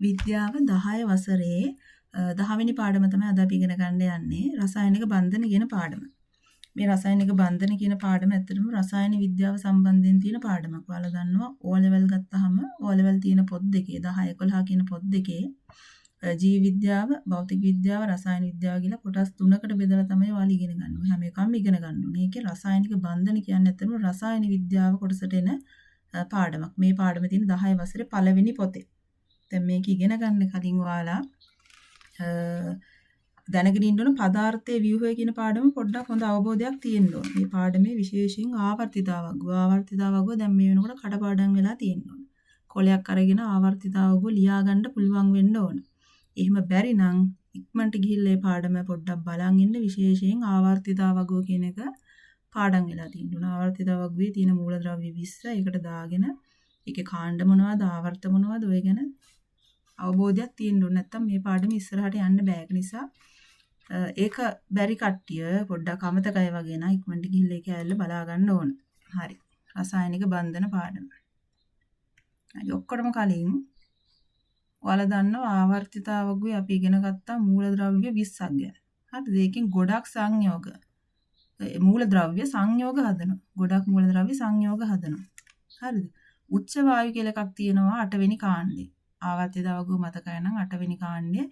විද්‍යාව 10 වසරේ 10 වෙනි පාඩම තමයි අද අපි ඉගෙන ගන්න යන්නේ රසායනික බන්ධන කියන පාඩම. මේ රසායනික බන්ධන කියන පාඩම ඇත්තටම රසායන විද්‍යාව සම්බන්ධයෙන් තියෙන පාඩමක්. ඔයාලා දන්නවා O level ගත්තාම O level තියෙන පොත් දෙකේ 10 11 කියන පොත් දෙකේ ජීව විද්‍යාව, භෞතික විද්‍යාව, රසායන විද්‍යාව කියලා කොටස් 3කට බෙදලා තමයි ඔයාලා ඉගෙන ගන්න ඕනේ. හැම එකක්ම ඉගෙන ගන්න ඕනේ. ඒකේ රසායනික බන්ධන කියන්නේ ඇත්තටම රසායන විද්‍යාව කොටසට එන පාඩමක්. මේ පාඩම තියෙන 10 වසරේ පළවෙනි පොතේ. දැන් මේක ඉගෙන ගන්න කලින් ඔයාලා දැනගෙන ඉන්න ඕන පදාර්ථයේ ව්‍යුහය කියන පාඩම පොඩ්ඩක් හොඳ අවබෝධයක් තියෙන්න ඕන. මේ පාඩමේ විශේෂයෙන් ආවර්තිතාවග්ග දැන් මේ වෙනකොට කඩපාඩම් වෙලා තියෙන්න ඕන. කොලයක් අරගෙන ආවර්තිතාවග්ග ලියා ගන්න පුළුවන් වෙන්න ඕන. එහෙම බැරි නම් ඉක්මනට ගිහිල්ලා මේ පාඩම පොඩ්ඩක් බලන් ඉන්න විශේෂයෙන් ආවර්තිතාවග්ග කියන එක පාඩම් වෙලා තියෙන්න ඕන. ආවර්තිතාවග්ගයේ තියෙන මූලද්‍රව්‍ය 20 ඒකට දාගෙන ඒකේ කාණ්ඩ මොනවද ආවර්ත මොනවද ඔය ගැන අවබෝධයක් තියෙන්න ඕන. නැත්තම් මේ පාඩම ඉස්සරහට යන්න බෑ. ඒක නිසා ඒක බැරි කට්ටිය පොඩ්ඩක් අමතකයි වගේ නා ඉක්මනට ගිහිල්ලා ඒක ඇල්ල බලා ගන්න ඕන. හරි. රසායනික බන්ධන පාඩම. හරි ඔක්කොටම කලින් ඔයාලා දන්නවා ආවර්තිතාවග්ගුවේ අපි ඉගෙන ගත්තා මූලද්‍රව්‍ය 20ක් ගැන. හරිද? ඒකෙන් ගොඩක් සංයෝග මූලද්‍රව්‍ය සංයෝග හදනවා. ගොඩක් මූලද්‍රව්‍ය සංයෝග හදනවා. හරිද? උච්ච වායු කියලා එකක් තියෙනවා 8 වෙනි කාණ්ඩේ. ආවර්තිතාවග්ගුව මතකයි නම් 8 වෙනි කාණ්ඩේ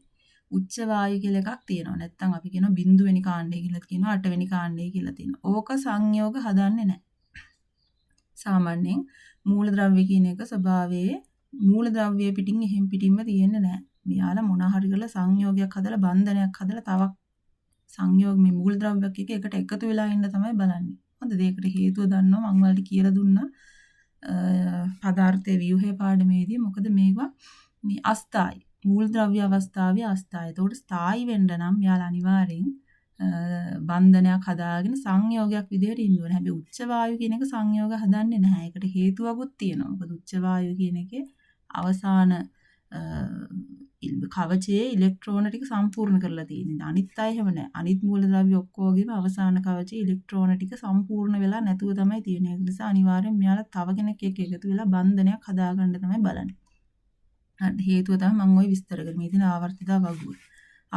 උච්ච වායු කියලා එකක් තියෙනවා. නැත්තම් අපි කියනවා බිඳු වෙනි කාණ්ඩය කියලා කියනවා 8 වෙනි කාණ්ඩය කියලා තියෙනවා. ඕක සංයෝග හදන්නේ නැහැ. සාමාන්‍යයෙන් මූලද්‍රව්‍ය කියන එක ස්වභාවයේ මූලද්‍රව්‍ය පිටින් එහෙම් පිටින්ම තියෙන්නේ නැහැ. මෙයාලා මොන හරි කරලා සංයෝගයක් හදලා බන්ධනයක් හදලා තවක් සංයෝග මේ මූලද්‍රව්‍යයක් එකට එකතු වෙලා ඉන්න තමයි බලන්නේ. හොඳද? ඒකට හේතුව දන්නවා මම ඔයාලට කියලා දුන්නා. පදාර්ථයේ ව්‍යුහය පාඩමේදී මොකද මේවා මේ අස්ථායි මූලද්‍රව්‍ය අවස්ථාවේ අස්ථායි. ඒතකොට ස්ථායි වෙන්න නම් යාලා අනිවාර්යෙන් බන්ධනයක් හදාගෙන සංයෝගයක් විදිහට ඉන්න ඕනේ. හැබැයි උච්ච වායු කියන එක සංයෝග හදන්නේ නැහැ. ඒකට හේතුවකුත් තියෙනවා. මොකද උච්ච වායු කියන එකේ අවසාන කවචයේ ඉලෙක්ට්‍රෝන ටික සම්පූර්ණ කරලා තියෙනවා. අනිත් අය එහෙම නැහැ. අනිත් මූලද්‍රව්‍ය ඔක්කොගෙම අවසාන කවචයේ ඉලෙක්ට්‍රෝන ටික සම්පූර්ණ වෙලා නැතුව තමයි තියෙන්නේ. ඒ නිසා අනිවාර්යෙන් මෙයාලා තව කෙනෙක් එක්ක එකතු වෙලා බන්ධනයක් හදාගන්න තමයි බලන්නේ. හරි හේතුව තමයි මම ওই විස්තර කරේ. මේ තියෙන ආවර්තිතාවග්ගුව.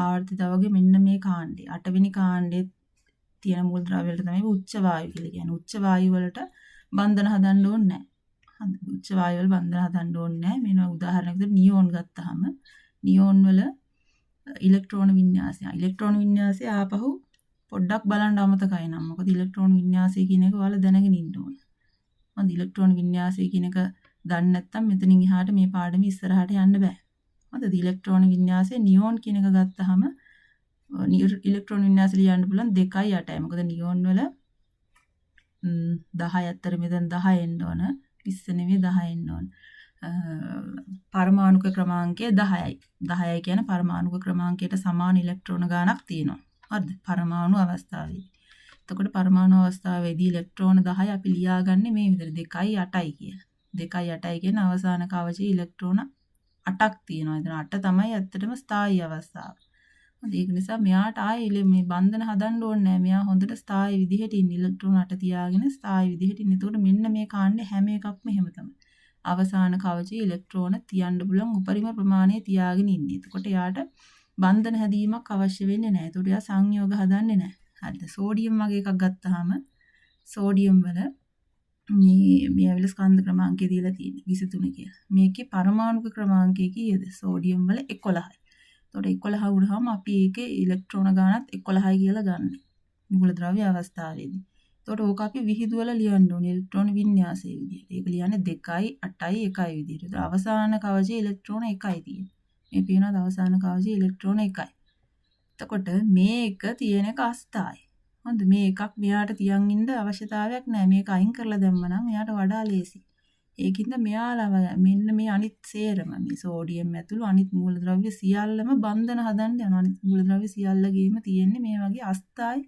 ආවර්තිතාවග්ගයේ මෙන්න මේ කාණ්ඩේ 8 වෙනි කාණ්ඩේ තියෙන මූලද්‍රව්‍ය වලට තමයි උච්ච වායු කියලා කියන්නේ. උච්ච වායු වලට බන්ධන හදන්න ඕනේ නැහැ. හරි උච්ච වායු වල බන්ධන හදන්න ඕනේ නැහැ. මෙන්න උදාහරණයක් විදිහට නියෝන් ගත්තාම නියෝන් වල ඉලෙක්ට්‍රෝන වින්‍යාසය. ඉලෙක්ට්‍රෝන වින්‍යාසය ආපහු පොඩ්ඩක් බලන්න අමතකයි නම්. මොකද ඉලෙක්ට්‍රෝන වින්‍යාසය කියන එක ඔයාලා දැනගෙන ඉන්න ඕනේ. මොකද ඉලෙක්ට්‍රෝන වින්‍යාසය කියන එක දන්නේ නැත්නම් මෙතනින් එහාට මේ පාඩමේ ඉස්සරහට යන්න බෑ. හරිද? ඉලෙක්ට්‍රෝන වින්‍යාසයේ නියෝන් කියන එක ගත්තාම ඉලෙක්ට්‍රෝන වින්‍යාසය ලියන්න පුළුවන් 2යි 8යි. මොකද නියෝන් වල 10 අතර මෙතන 10 එන්න ඕන. 20 නෙවෙයි 10 එන්න ඕන. පරමාණුක ක්‍රමාංකය 10යි. 10යි කියන්නේ පරමාණුක ක්‍රමාංකයට සමාන ඉලෙක්ට්‍රෝන ගාණක් තියෙනවා. හරිද? පරමාණු අවස්ථාවේදී. එතකොට පරමාණු අවස්ථාවේදී ඉලෙක්ට්‍රෝන 10 අපි ලියාගන්නේ මේ විදිහට 2යි 8යි කියලා. 2යි 8යි කියන අවසාන කවචයේ ඉලෙක්ට්‍රෝන 8ක් තියෙනවා. එතන 8 තමයි ඇත්තටම ස්ථායී අවස්ථාව. හරි ඒක නිසා මෙයාට ආයේ මේ බන්ධන හදන්න ඕනේ නැහැ. මෙයා හොඳට ස්ථායී විදිහට ඉන්න ඉලෙක්ට්‍රෝන 8 තියාගෙන ස්ථායී විදිහට ඉන්න. එතකොට මෙන්න මේ කාණ්ඩේ හැම එකක්ම එහෙම තමයි. අවසාන කවචයේ ඉලෙක්ට්‍රෝන තියන්න පුළුවන් උපරිම ප්‍රමාණය තියාගෙන ඉන්නේ. එතකොට යාට බන්ධන හැදීමක් අවශ්‍ය වෙන්නේ නැහැ. එතකොට යා සංයෝග හදන්නේ නැහැ. හරිද? සෝඩියම් වගේ එකක් ගත්තාම සෝඩියම් වල මේ ඇවිල්ලා ස්කන්ධ ක්‍රමාංකය දීලා තියෙන්නේ 23 කියලා. මේකේ පරමාණුක ක්‍රමාංකය කීයද? සෝඩියම් වල 11යි. එතකොට 11 වුණාම අපි ඒකේ ඉලෙක්ට්‍රෝන ගාණත් 11යි කියලා ගන්න. මූලද්‍රව්‍ය අවස්ථාවේදී. එතකොට ඕක අපි විහිදුවලා ලියන්න ඕනේ ඉලෙක්ට්‍රෝන වින්‍යාසයේ විදිහට. ඒක ලියන්නේ 2යි 8යි 1යි විදිහට. ඒතර අවසාන කවචයේ ඉලෙක්ට්‍රෝන 1යි තියෙන්නේ. මේ පේනවාද අවසාන කවචයේ ඉලෙක්ට්‍රෝන 1යි. එතකොට මේක තියෙන එක අස්ථායි. හොඳ මේ එකක් මෙයාට තියන් ඉන්න අවශ්‍යතාවයක් නැහැ. මේක අයින් කරලා දැම්මනම් එයාට වඩා ලේසි. ඒකින්ද මෙයාලා මෙන්න මේ අනිත් සේරම මේ සෝඩියම් ඇතුළු අනිත් මූලද්‍රව්‍ය සියල්ලම බන්ධන හදන්න යනවා. අනිත් මූලද්‍රව්‍ය සියල්ලගේම තියෙන්නේ මේ වගේ අස්ථායි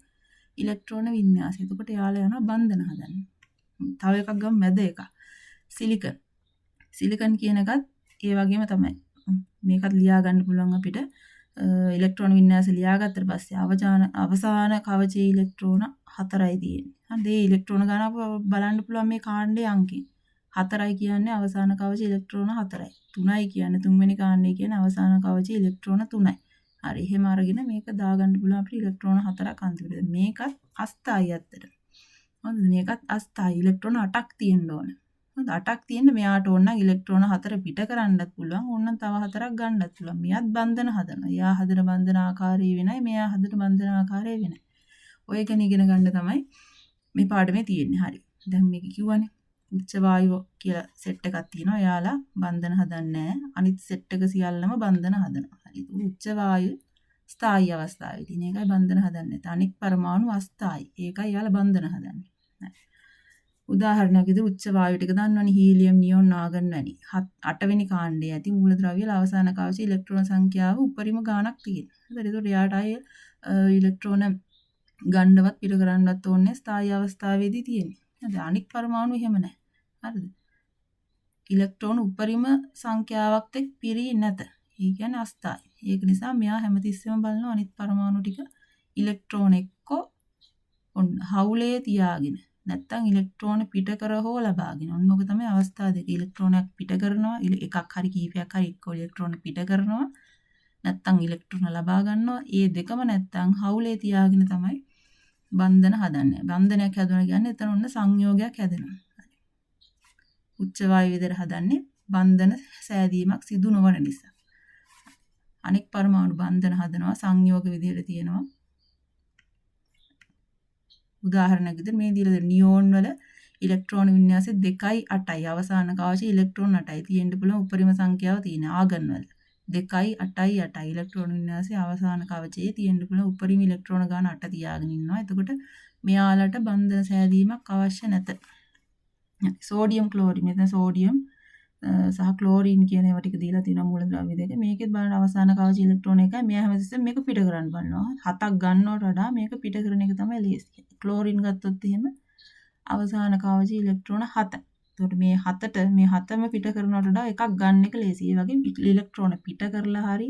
ඉලෙක්ට්‍රෝන වින්‍යාසය. එතකොට එයාලා යනවා බන්ධන හදන්න. තව එකක් ගමු මැද එක. සිලිකන්. සිලිකන් කියන එකත් ඒ වගේම තමයි. මේකත් ලියා ගන්න පුළුවන් අපිට. ඉලෙක්ට්‍රෝන වින්‍යාසය ලියාගත්තට පස්සේ අවසාන කවචයේ ඉලෙක්ට්‍රෝන 4යි තියෙන්නේ. හරි මේ ඉලෙක්ට්‍රෝන ගණන බලන්න පුළුවන් මේ කාණ්ඩයේ අංකෙ. 4යි කියන්නේ අවසාන කවචේ ඉලෙක්ට්‍රෝන 4යි. 3යි කියන්නේ තුන්වෙනි කාණ්ඩය කියන්නේ අවසාන කවචේ ඉලෙක්ට්‍රෝන 3යි. හරි එහෙම අරගෙන මේක දාගන්න පුළුවන් අපිට ඉලෙක්ට්‍රෝන 4ක් අන්තිමට. මේකත් අස්ථායි ඇත්තට. හොඳද? මේකත් අස්ථායි ඉලෙක්ට්‍රෝන 8ක් තියෙන්න ඕන. හොඳ 8ක් තියෙන්න මෙයාට ඕන නම් ඉලෙක්ට්‍රෝන 4 පිට කරන්නත් පුළුවන්. ඕනනම් තව 4ක් ගන්නත් පුළුවන්. මෙයාත් බන්ධන හදනවා. එයා හදන බන්ධන ආකාරය වෙනයි. මෙයා හදන බන්ධන ආකාරය වෙනයි. ඔය ගැන ඉගෙන ගන්න තමයි මේ පාඩමේ තියෙන්නේ. හරි. දැන් මේක කිව්වනේ. උච්ච වායුව කියලා සෙට් එකක් තියෙනවා. එයාලා බන්ධන හදන්නේ නැහැ. අනිත් සෙට් එක සියල්ලම බන්ධන හදනවා. හරි. උච්ච වායු ස්ථායි අවස්ථාවේදී මේකයි බන්ධන හදන්නේ. අනික් පරමාණු අස්ථායි. ඒකයි එයාලා බන්ධන හදන්නේ. උදාහරණයක් විදිහට උච්ච වායු ටික දන්නවනේ හීලියම් නියෝන් ආගන් වැනි 8 වෙනි කාණ්ඩයේ ඇති මූලද්‍රව්‍ය වල අවසාන කවචේ ඉලෙක්ට්‍රෝන සංඛ්‍යාව උපරිම ගාණක් තියෙනවා. හරිද? ඒකට එයාට අය ඉලෙක්ට්‍රෝන ගන්නවත් පිට කරන්නවත් ඕනේ ස්ථායි අවස්ථාවේදී තියෙන්නේ. හරි අනික් පරමාණු එහෙම නැහැ. හරිද? ඉලෙක්ට්‍රෝන උපරිම සංඛ්‍යාවක් එක්ක පිරී නැත. ඒ කියන්නේ අස්ථායි. ඒක නිසා මෙයා හැමතිස්සෙම බලනවා අනිත් පරමාණු ටික ඉලෙක්ට්‍රෝන එක්ක ඔන්න හවුලේ තියාගෙන නැත්තම් ඉලෙක්ට්‍රෝන පිට කර හෝ ලබාගෙන. ඔන්න ඔක තමයි අවස්ථා දෙක. ඉලෙක්ට්‍රෝනයක් පිට කරනවා, එකක් හරි කීපයක් හරි එක්ක ඉලෙක්ට්‍රෝන පිට කරනවා. නැත්තම් ඉලෙක්ට්‍රෝන ලබා ගන්නවා. ඒ දෙකම නැත්තම් හවුලේ තියාගෙන තමයි බන්ධන හදන්නේ. බන්ධනයක් හදනවා කියන්නේ එතන ඔන්න සංයෝගයක් හැදෙනවා. උච්ච වායු විදිහට හදන්නේ බන්ධන සෑදීමක් සිදු නොවන නිසා. අනෙක් පරමාණු බන්ධන හදනවා සංයෝග විදිහට තියෙනවා. උදාහරණයක් විදිහට මේ දීලා දෙන නියෝන් වල ඉලෙක්ට්‍රෝන වින්‍යාසය 2යි 8යි අවසාන කවචේ ඉලෙක්ට්‍රෝන 8යි තියෙන්න පුළුවන් උපරිම සංඛ්‍යාව තියෙන ආගන් වල 2යි 8යි 8යි ඉලෙක්ට්‍රෝන වින්‍යාසය අවසාන කවචයේ තියෙන්න පුළුවන් උපරිම ඉලෙක්ට්‍රෝන ගාන 8 තියාගෙන ඉන්නවා. එතකොට මෙයාලට බන්ධන සෑදීමක් අවශ්‍ය නැත. සෝඩියම් ක්ලෝරින් මෙතන සෝඩියම් සහ ක්ලෝරින් කියන ඒවා ටික දීලා තියෙනවා මූලද්‍රව්‍ය දෙක. මේකෙත් බලන්න අවසාන කවච ඉලෙක්ට්‍රෝන එකයි. මෙයා හැමතිස්සෙම මේක පිට කරන්න බලනවා. 7ක් ගන්නවට වඩා මේක පිට කරන එක තමයි ලේසි. ක්ලෝරින් ගත්තොත් එහෙම අවසාන කවච ඉලෙක්ට්‍රෝන 7. එතකොට මේ 7ට මේ 7ම පිට කරනවට වඩා එකක් ගන්න එක ලේසි. ඒ වගේ ඉලෙක්ට්‍රෝන පිට කරලා හරි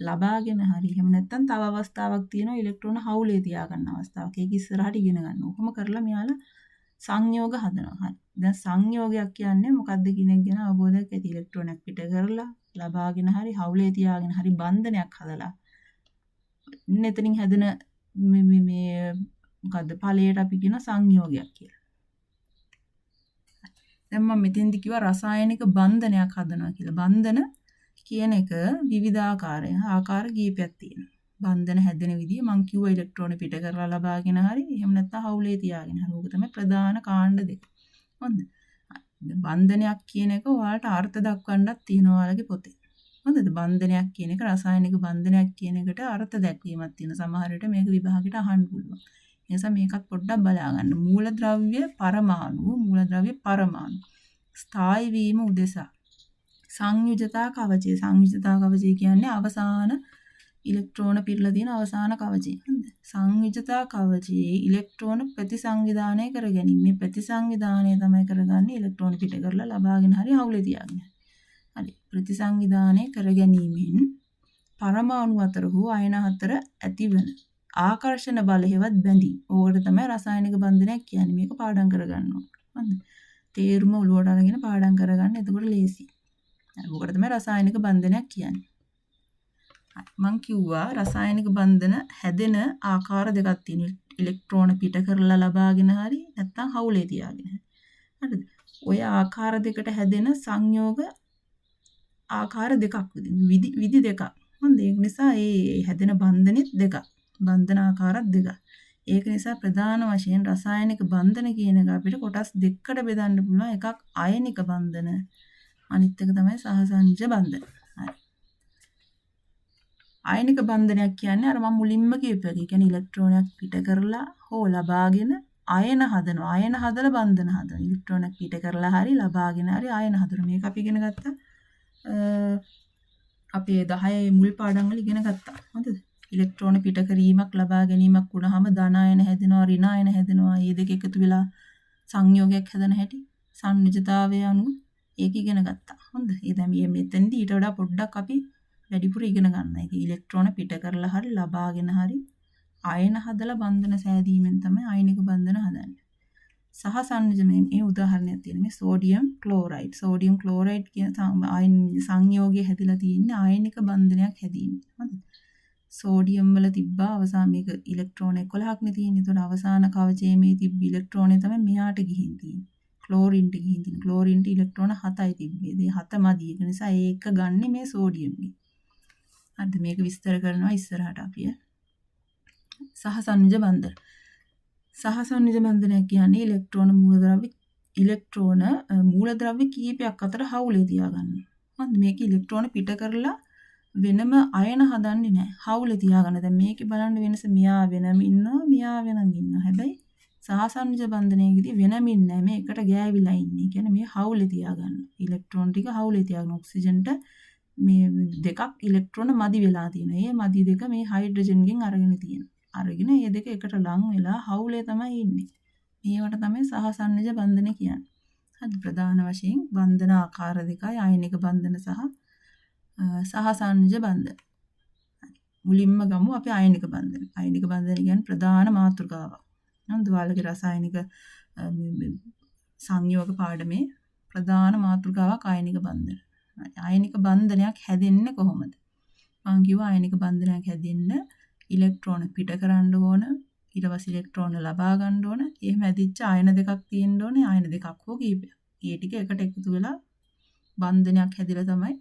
ලබාගෙන හරි එහෙම නැත්නම් තව අවස්ථාවක් තියෙනවා ඉලෙක්ට්‍රෝන හවුලේ තියාගන්න අවස්ථාවක්. ඒක ඉස්සරහට ඉගෙන ගන්න. කොහොම කරලා මෙයාලා සංයෝග හදනවා. හරි. දැන් සංයෝගයක් කියන්නේ මොකක්ද කියන එක ගැන අවබෝධයක් ඇති. ඉලෙක්ට්‍රෝනයක් පිට කරලා ලබාගෙන හරි හවුලේ තියාගෙන හරි බන්ධනයක් හදලා එතනින් හැදෙන මේ මොකද්ද ඵලයට අපි කියන සංයෝගයක් කියලා. දැන් මම මෙතෙන්දි කිව්වා රසායනික බන්ධනයක් හදනවා කියලා. බන්ධන කියන එක විවිධාකාරය ආකාර කීපයක් තියෙනවා. බන්ධන හැදෙන විදිය මම කිව්වා ඉලෙක්ට්‍රෝන පිට කරලා ලබාගෙන හරි එහෙම නැත්නම් හවුලේ තියාගෙන හරි. ඕක තමයි ප්‍රධාන කාණ්ඩ දෙක. හොඳද? බන්ධනයක් කියන එක ඔයාලට අර්ථ දක්වන්නත් තියෙනවා ඔයාලගේ පොතේ. හොඳද? බන්ධනයක් කියන එක රසායනික බන්ධනයක් කියන එකට අර්ථ දැක්වීමක් තියෙන. සමහර විට මේක විභාගෙට අහන්න පුළුවන්. ඒ නිසා මේකත් පොඩ්ඩක් බලා ගන්න. මූලද්‍රව්‍ය පරමාණු ස්ථායි වීම උදෙසා සංයුජතා කවචය. සංයුජතා කවචය කියන්නේ අවසාන ඉලෙක්ට්‍රෝන පිරලා තියෙන අවසාන කවචය. හරිද? සංයුජතා කවචයේ ඉලෙක්ට්‍රෝන ප්‍රතිසංවිධානය කර ගැනීම. මේ ප්‍රතිසංවිධානය තමයි කරගන්නේ ඉලෙක්ට්‍රෝන පිට කරලා ලබාගෙන හරි හවුලේ තියාගෙන. හරි. ප්‍රතිසංවිධානය කර ගැනීමෙන් පරමාණු අතර හෝ අයන අතර ඇතිවන ආකර්ෂණ බල හේවත් බැඳීම්. ඕකට තමයි රසායනික බන්ධනයක් කියන්නේ. මේක පාඩම් කරගන්න ඕනේ. හරිද? තේරුම ඔලුවට අරගෙන පාඩම් කරගන්න. එතකොට ලේසි. ඕකට තමයි රසායනික බන්ධනයක් කියන්නේ. මං කිව්වා රසායනික බන්ධන හැදෙන ආකාර දෙකක් තියෙනවා. ඉලෙක්ට්‍රෝන පිට කරලා ලබාගෙන හරි නැත්නම් හවුලේ තියාගෙන. හරිද? ඔය ආකාර දෙකට හැදෙන සංයෝග ආකාර දෙකක් විදි දෙකක්. හොඳ ඒක නිසා මේ හැදෙන බන්ධනෙත් දෙකක්. බන්ධන ආකාරත් දෙකක්. ඒක නිසා ප්‍රධාන වශයෙන් රසායනික බන්ධන කියන එක අපිට කොටස් දෙකකට බෙදන්න පුළුවන්. එකක් අයනික බන්ධන අනිත් එක තමයි සහසංජ බන්ධන. හරි. අයනික බන්ධනයක් කියන්නේ අර මම මුලින්ම කියපු එක. ඒ කියන්නේ ඉලෙක්ට්‍රෝනයක් පිට කරලා හෝ ලබාගෙන අයන හදනවා. අයන හදලා බන්ධන හදනවා. ඉලෙක්ට්‍රෝනයක් පිට කරලා හරි ලබාගෙන හරි අයන හදනවා. මේක අපි ඉගෙන ගත්තා. අපේ 10 මුල් පාඩම් වල ඉගෙන ගත්තා. හරිද? ඉලෙක්ට්‍රෝන පිට කිරීමක් ලබා ගැනීමක් වුණාම ධන අයන හැදෙනවා, ඍණ අයන හැදෙනවා. මේ දෙක එකතු වෙලා සංයෝගයක් හැදෙන හැටි සංනිජතාවය අනුව ඒක ඉගෙන ගත්තා. හොඳද? ඒ දැන් මේ මෙතෙන්දී ඊට වඩා පොඩ්ඩක් අපි වැඩිපුර ඉගෙන ගන්න. ඒක ඉලෙක්ට්‍රෝන පිට කරලා හරි ලබාගෙන හරි අයන හදලා බන්ධන සෑදීමෙන් තමයි අයනික බන්ධන හදන්නේ. සහ සංයෝජන මේ උදාහරණයක් තියෙන මේ සෝඩියම් ක්ලෝරයිඩ්. සෝඩියම් ක්ලෝරයිඩ් කියන සංයෝගය හැදිලා තියෙන්නේ ආයනික බන්ධනයක් හැදීමෙන්. හරිද? සෝඩියම් වල තිබ්බා අවසාන මේක ඉලෙක්ට්‍රෝන 11ක් නේ තියෙන්නේ. ඒතකොට අවසාන කවචයේ මේ තිබ්බ ඉලෙක්ට්‍රෝනේ තමයි මෙහාට ගිහින් තියෙන්නේ. ක්ලෝරින්ට ගිහින් තියෙන්නේ. ක්ලෝරින්ට ඉලෙක්ට්‍රෝන 7යි තිබ්බේ. ඒ 7 මදි. ඒ නිසා ඒක ගන්නෙ මේ සෝඩියම්ගෙන්. හරිද? මේක විස්තර කරනවා ඉස්සරහට අපි. සහ සංයෝජ බන්ධන. සහ සංයෝජ බන්ධනයක් කියන්නේ ඉලෙක්ට්‍රෝන මූලද්‍රව්‍ය කීපයක් අතර හවුලේ තියාගන්න. හරිද? මේක ඉලෙක්ට්‍රෝන පිට කරලා වෙනම අයන හදන්නේ නැහැ. හවුලේ තියාගන්න. දැන් මේකේ බලන්න වෙනස මෙයා වෙනම ඉන්නවා, මෙයා වෙනම ඉන්නවා. හැබැයි සහ සංයෝජ බන්ධනයේදී වෙනමින් නැහැ. මේ එකට ගෑවිලා ඉන්නේ. කියන්නේ මේ හවුලේ තියාගන්න. ඉලෙක්ට්‍රෝන ටික හවුලේ තියාගන්න. ඔක්සිජන්ට මේ දෙකක් ඉලෙක්ට්‍රෝන මදි වෙලා තියෙනවා. මේ මදි දෙක මේ හයිඩ්‍රජන්ගෙන් අරගෙන තියෙනවා. අරගෙන මේ දෙක එකට ලං වෙලා හවුලේ තමයි ඉන්නේ. මේවට තමයි සහ සංයෝජ බන්ධන කියන්නේ. හරි ප්‍රධාන වශයෙන් බන්ධන ආකාර දෙකයි ආයනික බන්ධන සහ සංයෝජ බන්ධන. මුලින්ම ගමු අපි ආයනික බන්ධන. ආයනික බන්ධන කියන්නේ ප්‍රධාන මාතෘකාවක්. ද්වාලක රසායනික සංයෝග පාඩමේ ප්‍රධාන මාතෘකාවක් ආයනික බන්ධන. ආයනික බන්ධනයක් හැදෙන්නේ කොහොමද? මම කිව්වා ආයනික බන්ධනයක් හැදෙන්න ඉලෙක්ට්‍රෝන පිට කරන්න ඕන, ඊට පස්සේ ඉලෙක්ට්‍රෝන ලබා ගන්න ඕන. එහෙම ඇදිච්ච ආයන දෙකක් තියෙන්න ඕනේ, ආයන දෙකක් හෝ කීපයක්. ඒ ටික එකට එකතු වෙලා බන්ධනයක් හැදිලා තමයි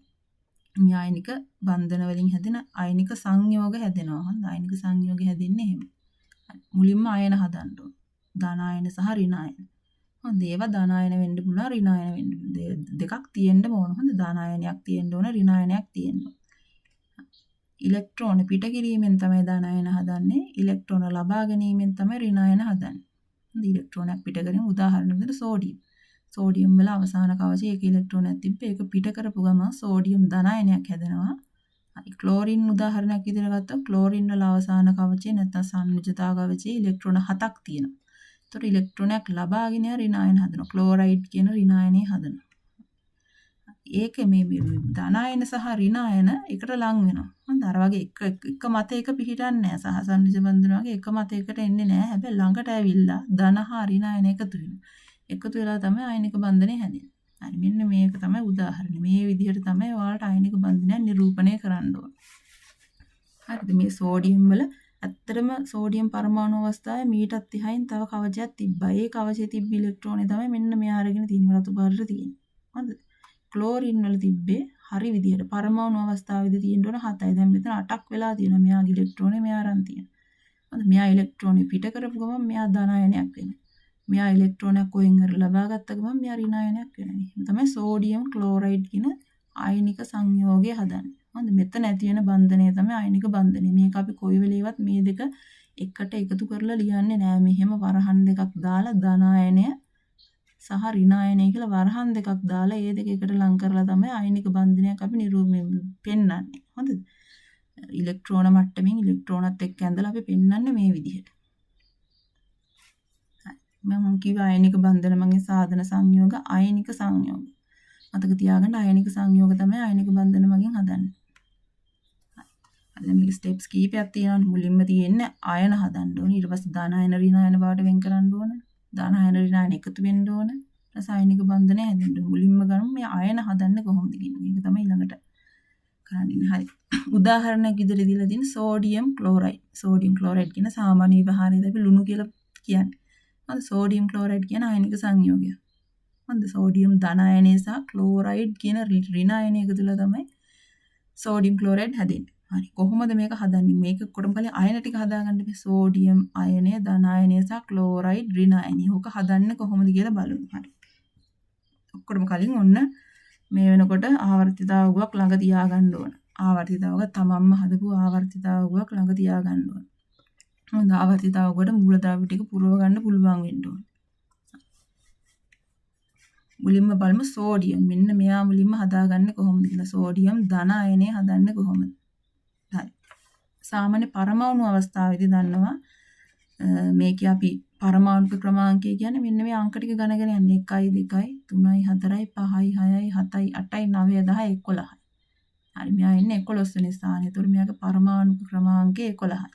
මේ ආයනික බන්ධන වලින් හැදෙන ආයනික සංයෝග හැදෙනවා. හරිද? ආයනික සංයෝග හැදෙන්නේ එහෙම. මුලින්ම ආයන හදන්න ඕන. ධන ආයන සහ ඍණ ආයන. හොඳ ඒවා ධන ආයන වෙන්න පුළුවන්, ඍණ ආයන වෙන්න පුළුවන්. දෙකක් තියෙන්න ඕන. හොඳ ධන ආයනයක් තියෙන්න ඕන, ඍණ ආයනයක් තියෙන්න ඕන. ඉලෙක්ට්‍රෝන පිට කිරීමෙන් තමයි ධන ආයන හදන්නේ. ඉලෙක්ට්‍රෝන ලබා ගැනීමෙන් තමයි ඍණ ආයන හදන්නේ. හොඳ ඉලෙක්ට්‍රෝනයක් පිට කරගෙන උදාහරණ විදිහට සෝඩියම්. සෝඩියම් වල අවසාන කවචයේ එක ඉලෙක්ට්‍රෝනයක් තිබ්බ. ඒක පිට කරපු ගමන් සෝඩියම් ධන ආයනයක් හැදෙනවා. හරි ක්ලෝරින් උදාහරණයක් විදිහට ගත්තොත් ක්ලෝරින් වල අවසාන කවචයේ නැත්නම් සංයුජතා කවචයේ ඉලෙක්ට්‍රෝන 7ක් තියෙනවා. ඒතකොට ඉලෙක්ට්‍රෝනයක් ලබාගෙන ඍණ ආයන හදනවා. ක්ලෝරයිඩ් කියන ඍණ ආයනය හදනවා. ඒක මේ ධන ආයන සහ ඍණ ආයන එකට ලං වෙනවා. හරිද? අර වගේ එක මතයක පිහිටන්නේ නැහැ. සහ සංයෝජ බන්ධන වගේ එක මතයකට එන්නේ නැහැ. හැබැයි ළඟට ඇවිල්ලා ධන හා ඍණ ආයන එකතු වෙනවා. එකතු වෙලා තමයි ආයනික බන්ධනය හැදෙන්නේ. හරි මෙන්න මේක තමයි උදාහරණය. මේ විදිහට තමයි ඔයාලට ආයනික බන්ධනයක් නිරූපණය කරන්න ඕන. හරිද? මේ සෝඩියම් වල ඇත්තටම සෝඩියම් පරමාණු අවස්ථාවේ මීටර් 30න් තව කවචයක් තිබ්බා. ඒ කවචයේ තිබ්බ ඉලෙක්ට්‍රෝනේ තමයි මෙන්න මෙයා අරගෙන තියෙන රතු පාටට තියෙන්නේ. හරිද? ක්ලෝරින් වල තිබ්බේ හරි විදිහට පරමාණු අවස්ථාවේදී තියෙන්න ඕන 7යි. දැන් මෙතන 8ක් වෙලා තියෙනවා. මෙයාගේ ඉලෙක්ට්‍රෝනේ මෙයා අරන් තියෙනවා. හරිද? මෙයා ඉලෙක්ට්‍රෝනේ පිට කරපු ගමන් මෙයා ධන ආයනයක් වෙනවා. මෙයා ඉලෙක්ට්‍රෝනයක් කොහෙන් හරි ලබා ගත්ත ගමන් මෙයා ඍණ ආයනයක් වෙනවා. එහෙනම් තමයි සෝඩියම් ක්ලෝරයිඩ් කියන ආයනික සංයෝගය හදන්නේ. හරිද? මෙතන ඇති වෙන බන්ධනය තමයි ආයනික බන්ධනය. මේක අපි කොයි වෙලේවත් මේ දෙක එකට එකතු කරලා ලියන්නේ නෑ. මෙහෙම වරහන් දෙකක් දාලා ධන ආයනය සහ ඍණ ආයනය කියලා වරහන් දෙකක් දාලා ඒ දෙක එකට ලං කරලා තමයි ආයනික බන්ධනයක් අපි පෙන්වන්නේ. හරිද? ඉලෙක්ට්‍රෝන මට්ටමින් ඉලෙක්ට්‍රෝනත් එක්ක ඇඳලා අපි පෙන්වන්නේ මේ විදිහට. මම කිව්වා ආයනික බන්ධන මගේ සාධන සංයෝග ආයනික සංයෝග. මතක තියාගන්න ආයනික සංයෝග තමයි ආයනික බන්ධන මගෙන් හදන්නේ. හරි. මේක ස්ටෙප්ස් කීපයක් තියෙනවා. මුලින්ම තියෙන්නේ ආයන හදන්න ඕනේ. ඊට පස්සේ ධන ආයන ඍණ ආයන බවට වෙන් කරන්න ඕනේ. ධන ආයන ඍණ ආයන එකතු වෙන්න ඕනේ. රසායනික බන්ධනය හැදෙන්න ඕනේ. මුලින්ම ගමු මේ ආයන හදන්නේ කොහොමද කියන එක. ඒක තමයි ඊළඟට කරන්නේ. හරි. උදාහරණයක් විදිහට දීලා තියෙන සෝඩියම් ක්ලෝරයිඩ්. සෝඩියම් ක්ලෝරයිඩ් කියන සාමාන්‍ය විවහාරයේදී අපි ලුණු කියලා කියන්නේ. හරි සෝඩියම් ක්ලෝරයිඩ් කියන ආයනික සංයෝගය. හරිද? සෝඩියම් ධන ආයනය සහ ක්ලෝරයිඩ් කියන ඍණ ආයනය එකතුලා තමයි සෝඩියම් ක්ලෝරයිඩ් හැදෙන්නේ. හරි. කොහොමද මේක හදන්නේ? මේක කොටම කලින් අයන ටික හදාගන්න බෑ. සෝඩියම් අයනය, ධන ආයනය සහ ක්ලෝරයිඩ් ඍණ ආයනය. ඕක හදන්නේ කොහොමද කියලා බලමු. හරි. ඔක්කොම කලින් ඔන්න මේ වෙනකොට ආවර්තිතාවුවක් ළඟ තියාගන්න ඕන. ආවර්තිතාවුවක් තමන්ම හදපු ආවර්තිතාවුවක් ළඟ තියාගන්න ඕන. හොඳ ආවර්තිතාවුවකට මූලද්‍රව්‍ය ටික පුරව ගන්න පුළුවන් වෙන්න ඕන. මුලින්ම බලමු සෝඩියම්. මෙන්න මෙයා මුලින්ම හදාගන්නේ කොහොමද කියලා. සෝඩියම් ධන ආයනය හදන්නේ කොහොමද? හරි. සාමාන්‍ය පරමාණු අවස්ථාවේදී දන්නවා මේක අපි පරමාණු ක්‍රමාංකය කියන්නේ මෙන්න මේ අංක ටික ගණගෙන යන්නේ 1 2 3 4 5 6 7 8 9 10 11. හරි මෙයා ඉන්නේ 11 වෙනි ස්ථානයේ. ඒතර මෙයාගේ පරමාණු ක්‍රමාංකය 11යි.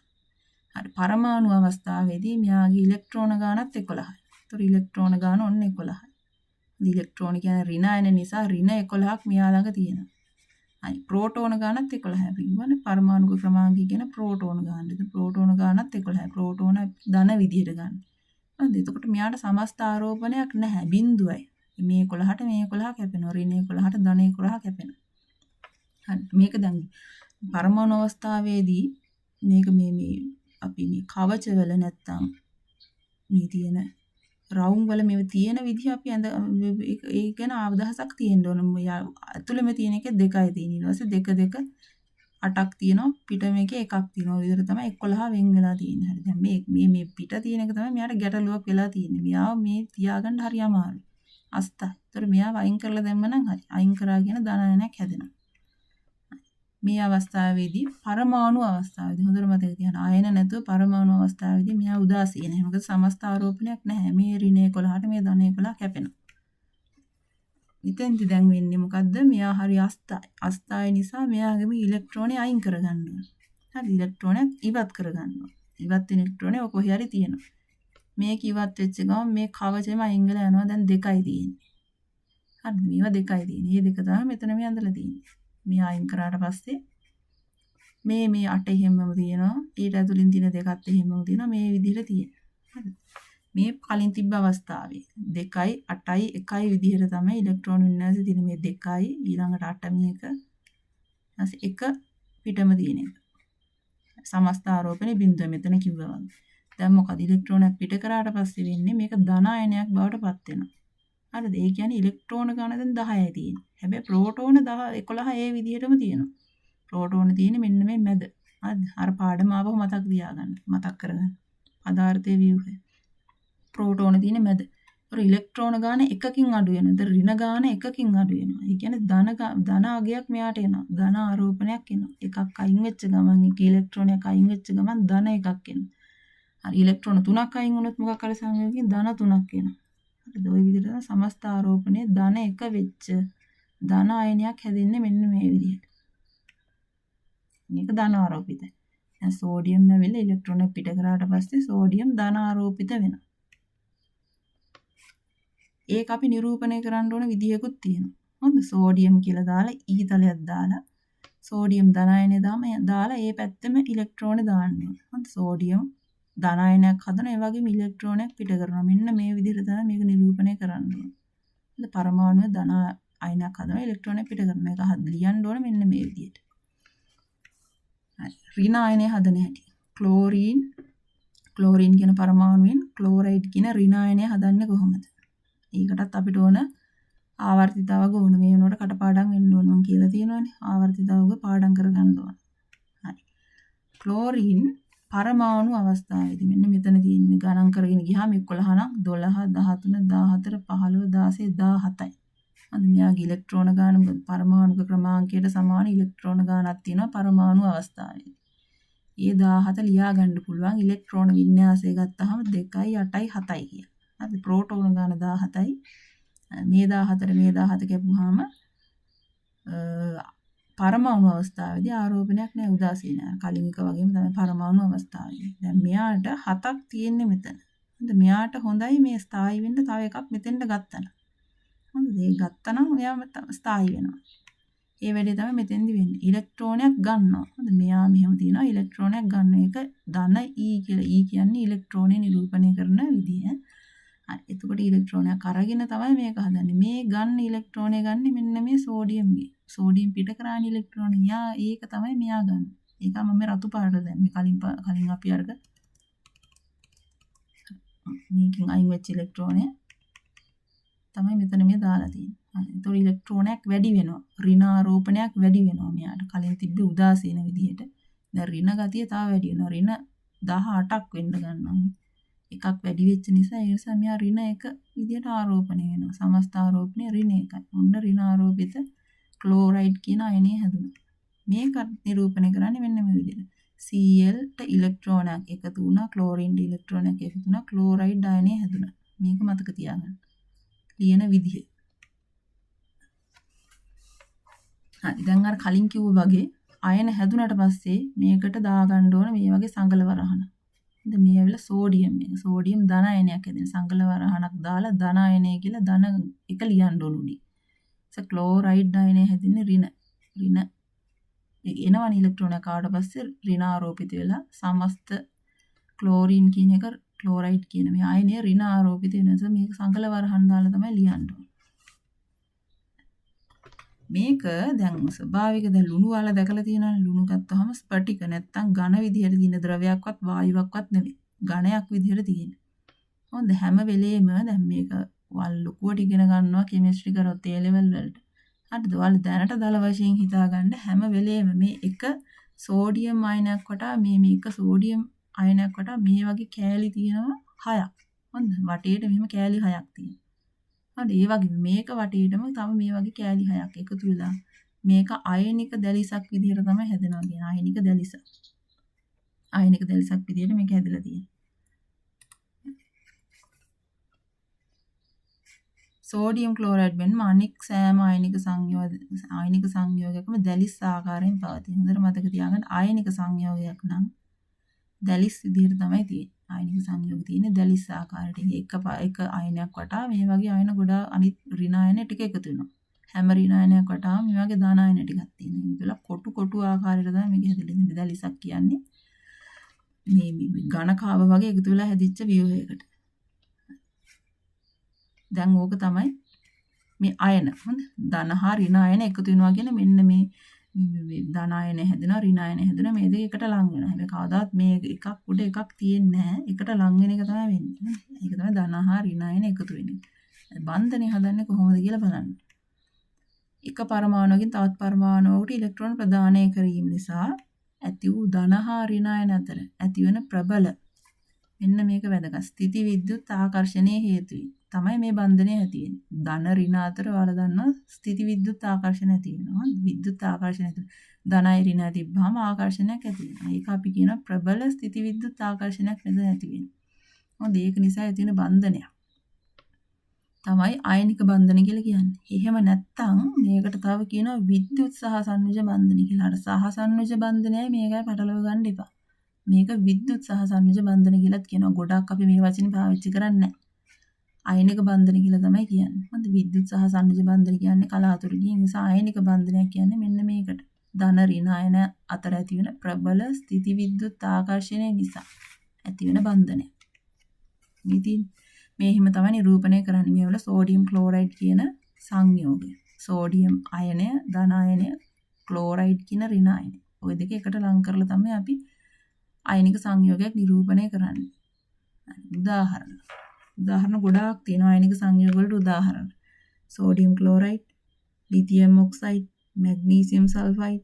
හරි පරමාණු අවස්ථාවේදී මෙයාගේ ඉලෙක්ට්‍රෝන ගානත් 11යි. ඒතර ඉලෙක්ට්‍රෝන ගාන ඔන්න 11යි. ඉලෙක්ට්‍රෝන කියන්නේ ඍණ අයන නිසා ඍණ 11ක් මෙයා ළඟ තියෙනවා. හරි ප්‍රෝටෝන ගානත් 11යි. ඉවනේ පරමාණුක ක්‍රමාංකය කියන ප්‍රෝටෝන ගානද. ප්‍රෝටෝන ගානත් 11යි. ප්‍රෝටෝන ධන විදිහට ගන්න. හරිද? එතකොට මෙයාට සමස්ත ආරෝපණයක් නැහැ. බිඳුවයි. මේ 11ට මේ 11 කැපෙනවා. ඍණ 11ට ධන 11 කැපෙනවා. හරි මේක දැන් පරමාණු අවස්ථාවේදී මේක මේ අපි මේ කවචවල නැත්තම් මේ තියෙන රවුම් වල මේව තියෙන විදිහ අපි ඒ ගැන අවදහසක් තියෙන්න ඕන. ඇතුළෙම තියෙන එකේ දෙකයි තියෙන. ඊට පස්සේ දෙක 8ක් තියෙනවා. පිට මේකේ එකක් තියෙනවා. ඒ විදිහට තමයි 11 වෙන් වෙලා තියෙන්නේ. හරි දැන් මේ පිට තියෙන එක තමයි මෙයාට ගැටලුවක් වෙලා තියෙන්නේ. මෙයාව මේ තියාගන්න හරි අමාරුයි. අස්තයි. ඒතර මෙයාව අයින් කරලා දැම්ම නම් හරි. අයින් කරා කියන ධනායනයක් හැදෙනවා. මේ අවස්ථාවේදී පරමාණු අවස්ථාවේදී හොඳට මතක තියාගන්න. ආයන නැතුව පරමාණු අවස්ථාවේදී මෙයා උදාසීනයි. මොකද සමස්ත ආරෝපණයක් නැහැ. මේ ඍණ 11ට මේ ධන 11 කැපෙනවා. ඉතින්දි දැන් වෙන්නේ මොකද්ද? මෙයා හරි අස්තයි. අස්තයි නිසා මෙයාගේම ඉලෙක්ට්‍රෝනේ අයින් කරගන්න ඕන. හරි ඉලෙක්ට්‍රෝනයක් ඉවත් කරගන්න ඕන. ඉවත් ඉලෙක්ට්‍රෝනේ ඔක කොහේ හරි තියෙනවා. මේක ඉවත් වෙච්ච ගමන් මේ කවචෙම අයින් වෙලා යනවා. දැන් දෙකයි තියෙන්නේ. හරිද? මේවා දෙකයි තියෙන්නේ. මේ දෙක තමයි මෙතන මේ ඇඳලා තියෙන්නේ. මේ අයින් කරාට පස්සේ මේ 8 එහෙමම තියෙනවා. ඊට ඇතුලින් තියෙන දෙකත් එහෙමම තියෙනවා. මේ විදිහට තියෙනවා. හරිද? මේ කලින් තිබ්බ අවස්ථාවේ 2යි 8යි 1යි විදිහට තමයි ඉලෙක්ට්‍රෝන වින්‍යාසය තියෙන මේ 2යි ඊළඟට 8 මේක ඊට 1 පිටම තියෙන එක. සමස්ත ආරෝපණය බිඳුව මෙතන කිව්වා වගේ. දැන් මොකද ඉලෙක්ට්‍රෝනයක් පිට කරාට පස්සේ වෙන්නේ මේක ධන අයනයක් බවට පත් වෙනවා. හරිද? ඒ කියන්නේ ඉලෙක්ට්‍රෝන ගාන දැන් 10යි තියෙන්නේ. හැබැයි ප්‍රෝටෝන 11 ඒ විදිහටම තියෙනවා. ප්‍රෝටෝන තියෙන්නේ මෙන්න මේ මැද. හරිද? අර පාඩම ආවම මතක් තියාගන්න. මතක් කරගන්න. පදාර්ථයේ ව්‍යුහය. ප්‍රෝටෝන තියෙන්නේ මැද. ඒතර ඉලෙක්ට්‍රෝන ගාන එකකින් අඩු වෙනවා. ඒතර ඍණ ගාන එකකින් අඩු වෙනවා. ඒ කියන්නේ ධන අගයක් මෙයාට එනවා. ධන ආරෝපණයක් එනවා. එකක් අයින් වෙච්ච ගමන් එක ඉලෙක්ට්‍රෝනයක් අයින් වෙච්ච ගමන් ධන එකක් එනවා. හරි ඉලෙක්ට්‍රෝන 3ක් අයින් වුණොත් මොකක් හරි සංයෝගකින් ධන 3ක් එනවා. හරිද? ওই විදිහට සමස්ත ආරෝපණයේ ධන එක වෙච්ච ධන අයනයක් හැදෙන්නේ මෙන්න මේ විදිහට. මේක ධන ආරෝපිතයි. දැන් සෝඩියම් නැවිලා ඉලෙක්ට්‍රෝන පිට කරාට පස්සේ සෝඩියම් ධන ආරෝපිත වෙනවා. ඒක අපි නිරූපණය කරන්න ඕන විදියකුත් තියෙනවා. හොඳ සෝඩියම් කියලා දාලා ඊතලයක් දාලා සෝඩියම් ධන අයනය දාලා ඒ පැත්තෙම ඉලෙක්ට්‍රෝන දාන්න ඕන. හොඳ සෝඩියම් ධන අයනයක් හදන ඒ වගේම ඉලෙක්ට්‍රෝනයක් පිට කරනවා. මෙන්න මේ විදිහට තමයි මේක නිරූපණය කරන්න ඕන. හොඳ පරමාණුවේ ධන අයනයක් හදන ඉලෙක්ට්‍රෝනයක් පිට කරන එක ලියන්න ඕන මෙන්න මේ විදිහට. හරි ඍණ අයනය හදන හැටි. ක්ලෝරින් කියන පරමාණුවෙන් ක්ලෝරයිඩ් කියන ඍණ අයනය හදන්නේ කොහොමද? ඒකටත් අපිට ඕන ආවර්තිතාවක ඕන මේ වෙනකොට කටපාඩම් වෙන්න ඕන මම කියලා තියෙනවානේ ආවර්තිතාවක පාඩම් කරගන්න ඕන. හරි. ක්ලෝරින් පරමාණු අවස්ථාවේදී මෙන්න මෙතන තියෙන මේ ගණන් කරගෙන ගියාම 11 නම් 12 13 14 15 16 17යි. අන්න මෙයාගේ ඉලෙක්ට්‍රෝන ගාන පරමාණුක ක්‍රමාංකයට සමාන ඉලෙක්ට්‍රෝන ගානක් තියෙනවා පරමාණු අවස්ථාවේදී. ඒ 17 ලියා ගන්න පුළුවන් ඉලෙක්ට්‍රෝන වින්‍යාසය ගත්තාම 2යි 8යි 7යි කියලා. හරි ප්‍රෝටෝන ගාන 17යි. මේ 14 මේ 17 කැපුවාම පරමාණු අවස්ථාවේදී ආරෝපණයක් නෑ උදාසීන. කලින් එක වගේම තමයි පරමාණු අවස්ථාවේදී. දැන් මෙයාට 7ක් තියෙන්නේ මෙතන. හොඳ මෙයාට හොඳයි මේ ස්ථායි වෙන්න තව එකක් මෙතෙන්ට ගත්තා. හොඳද? ඒ ගත්තා නම් මෙයා ස්ථායි වෙනවා. ඒ වැඩේ තමයි මෙතෙන්දි වෙන්නේ. ඉලෙක්ට්‍රෝනයක් ගන්නවා. හොඳ මෙයා මෙහෙම තියෙනවා ඉලෙක්ට්‍රෝනයක් ගන්න එක ධන E කියලා. E කියන්නේ ඉලෙක්ට්‍රෝනේ නිරූපණය කරන විදිය. හරි. එතකොට ඉලෙක්ට්‍රෝනයක් අරගෙන තමයි මේක හදන්නේ. මේ ගන්න ඉලෙක්ට්‍රෝනය ගන්න මෙන්න මේ සෝඩියම්ගේ. සෝඩියම් පිට කරාන ඉලෙක්ට්‍රෝන යා ඒක තමයි මෙයා ගන්න. ඒක මම රතු පාට දැම්මේ. කලින් අපි අරග මේකෙන් අයින් වෙච්ච ඉලෙක්ට්‍රෝනය තමයි මෙතන මේ දාලා තියෙන්නේ. හරි. ඒතකොට ඉලෙක්ට්‍රෝනයක් වැඩි වෙනවා. ඍණ ආරෝපණයක් වැඩි වෙනවා මෙයාට. කලින් තිබ්බ උදාසීන විදිහට. දැන් ඍණ ගතිය තව වැඩි වෙනවා. ඍණ 18ක් වෙන්න ගන්නවා. එකක් වැඩි වෙච්ච නිසා ඒ නිසා මෙයා ඍණ එක විදිහට ආරෝපණය වෙනවා. සමස්ත ආරෝපණය ඍණ එකයි. ඔන්න ඍණ ආරෝපිත ක්ලෝරයිඩ් කියන අයනය හැදුණා. මේක නිරූපණය කරන්නේ මෙන්න මේ විදිහට. Cl ට ඉලෙක්ට්‍රෝනයක් එකතු වුණා. ක්ලෝරින්ට ඉලෙක්ට්‍රෝනයක් එකතු වුණා. ක්ලෝරයිඩ් අයනය හැදුණා. මේක මතක තියාගන්න. ලියන විදිහ. හරි දැන් අර කලින් කිව්වා වගේ අයන හැදුනට පස්සේ මේකට දාගන්න ඕන මේ වගේ සංගල වරහන. දැන් මේ ඇවිල්ලා සෝඩියම් එක. සෝඩියම් ධන අයනයක් හැදෙන සංකල වරහණක් දාලා ධන අයනය කියලා ධන එක ලියන්න ඕනුනේ. ක්ලෝරයිඩ් අයනය හැදෙන්නේ ඍණ එනවනේ ඉලෙක්ට්‍රෝන එක ආවට පස්සේ ඍණ ආරෝපිත වෙලා සමස්ත ක්ලෝරින් කියන එක ක්ලෝරයිඩ් කියන මේ අයනය ඍණ ආරෝපිත වෙන නිසා මේක සංකල වරහන් දාලා තමයි ලියන්න ඕනේ. මේක දැන් ස්වභාවික දැන් ලුණු වල දැකලා තියෙනවනේ ලුණු ගත්තාම ස්පටික නැත්තම් ඝන විදිහට තියෙන ද්‍රවයක්වත් වායුවක්වත් නෙවෙයි. ඝනයක් විදිහට තියෙන. හොඳ හැම වෙලේම දැන් මේක වල් ලොකුවට ඉගෙන ගන්නවා කෙමිස්ට්‍රි කරොත් ඒ ලෙවල් වලට. හරිද? ඔයාලා දැනට දල වශයෙන් හිතාගන්න හැම වෙලේම මේ එක සෝඩියම් අයනයක් වටා මේ එක සෝඩියම් අයනයක් වටා මේ වගේ කෑලි තියෙනවා 6ක්. හොඳ වටේට මෙහෙම කෑලි 6ක් තියෙනවා. හරි ඒ වගේ මේක වටේටම තව මේ වගේ කෑලි 6ක් එකතු වෙලා මේක අයනික දැලිසක් විදිහට තමයි හැදෙනවා කියන අයනික දැලිසක්. අයනික දැලිසක් විදිහට මේක හැදලා තියෙනවා. සෝඩියම් ක්ලෝරයිඩ් මෙන්ම අනෙක් සෑම ආයනික සංයෝගයකම දැලිස් ආකාරයෙන් පවතී. හොඳට මතක තියාගන්න ආයනික සංයෝගයක් නම් දැලිස් විදිහට තමයි තියෙන්නේ. ආයනික සංයෝග තියෙන්නේ දැලිස් ආකාරයට. එක අයනයක් වටා මේ වගේ අයන ගොඩාක් අනිත් ඍණ අයන ටික එකතු වෙනවා. හැම ඍණ අයනයක් වටාම මේ වගේ ධන අයන ටිකක් තියෙනවා. ඒකල කොටු ආකාරයට තමයි මේක හැදෙලා තියෙන්නේ. දැලිසක් කියන්නේ මේ ඝනකාව වගේ එකතු වෙලා හැදිච්ච ව්‍යුහයකට. දැන් ඕක තමයි මේ අයන. හොඳ ධන හා ඍණ අයන එකතු වෙනවා කියන්නේ මෙන්න මේ ධන අයන හැදෙනවා ඍණ අයන හැදෙනවා මේ දෙක එකට ලං වෙනවා. හැබැයි කවදාවත් මේ එකක් උඩ එකක් තියෙන්නේ නැහැ. එකට ලං වෙන එක තමයි වෙන්නේ. ඒක තමයි ධන හා ඍණ අයන එකතු වෙන්නේ. බන්ධනේ හදන්නේ කොහොමද කියලා බලන්න. එක පරමාණුවකින් තවත් පරමාණුවකට ඉලෙක්ට්‍රෝන ප්‍රදානය කිරීම නිසා ඇති වූ ධන හා ඍණ අයන අතර ඇතිවන ප්‍රබල මෙන්න මේක වැදගත්. ස්ථಿತಿ විද්‍යුත් ආකර්ෂණයේ හේතුයි. තමයි මේ බන්ධනය ඇති වෙන්නේ. ධන ඍණ අතර ඔයාලා දන්නවා ස්ථಿತಿ විද්‍යුත් ආකර්ෂණ ඇති වෙනවා. විද්‍යුත් ආකර්ෂණ ඇති. ධනයි ඍණයි තිබ්බම ආකර්ෂණයක් ඇති වෙනවා. ඒක අපි කියන ප්‍රබල ස්ථಿತಿ විද්‍යුත් ආකර්ෂණයක් නේද ඇති වෙන්නේ. මොකද ඒක නිසා ඇති වෙන බන්ධනයක්. තමයි ආයනික බන්ධන කියලා කියන්නේ. එහෙම නැත්තම් මේකට තව කියනවා විද්‍යුත් සහ සංයුජ බන්ධන කියලා. අර සහ සංයුජ බන්ධනයයි මේකයි පටලව ගන්න එපා. මේක විද්‍යුත් සහ සංයුජ බන්ධන කියලාත් කියනවා. ගොඩක් අපි මේ වචනේ පාවිච්චි කරන්නේ නැහැ. ආයනික බන්ධන කියලා තමයි කියන්නේ. හොඳ විද්‍යුත් සහ සංයුජ බන්ධන කියන්නේ කලාතුරකින් නිසා ආයනික බන්ධනයක් කියන්නේ මෙන්න මේකට. ධන ඍණ අයන අතර ඇති වෙන ප්‍රබල ස්ථಿತಿ විද්‍යුත් ආකර්ෂණය නිසා ඇති වෙන බන්ධනය. ඉතින් මේ හිම තමයි නිරූපණය කරන්නේ. මේවල සෝඩියම් ක්ලෝරයිඩ් කියන සංයෝගය. සෝඩියම් අයනය, ධන අයනය, ක්ලෝරයිඩ් කියන ඍණ අයනය. ওই දෙක එකට ලං කරලා තමයි අපි ආයනික සංයෝගයක් නිරූපණය කරන්නේ. උදාහරණ ගොඩාක් තියෙනවා ආයනික සංයෝග වලට උදාහරණ. Sodium chloride, lithium oxide, magnesium sulphide,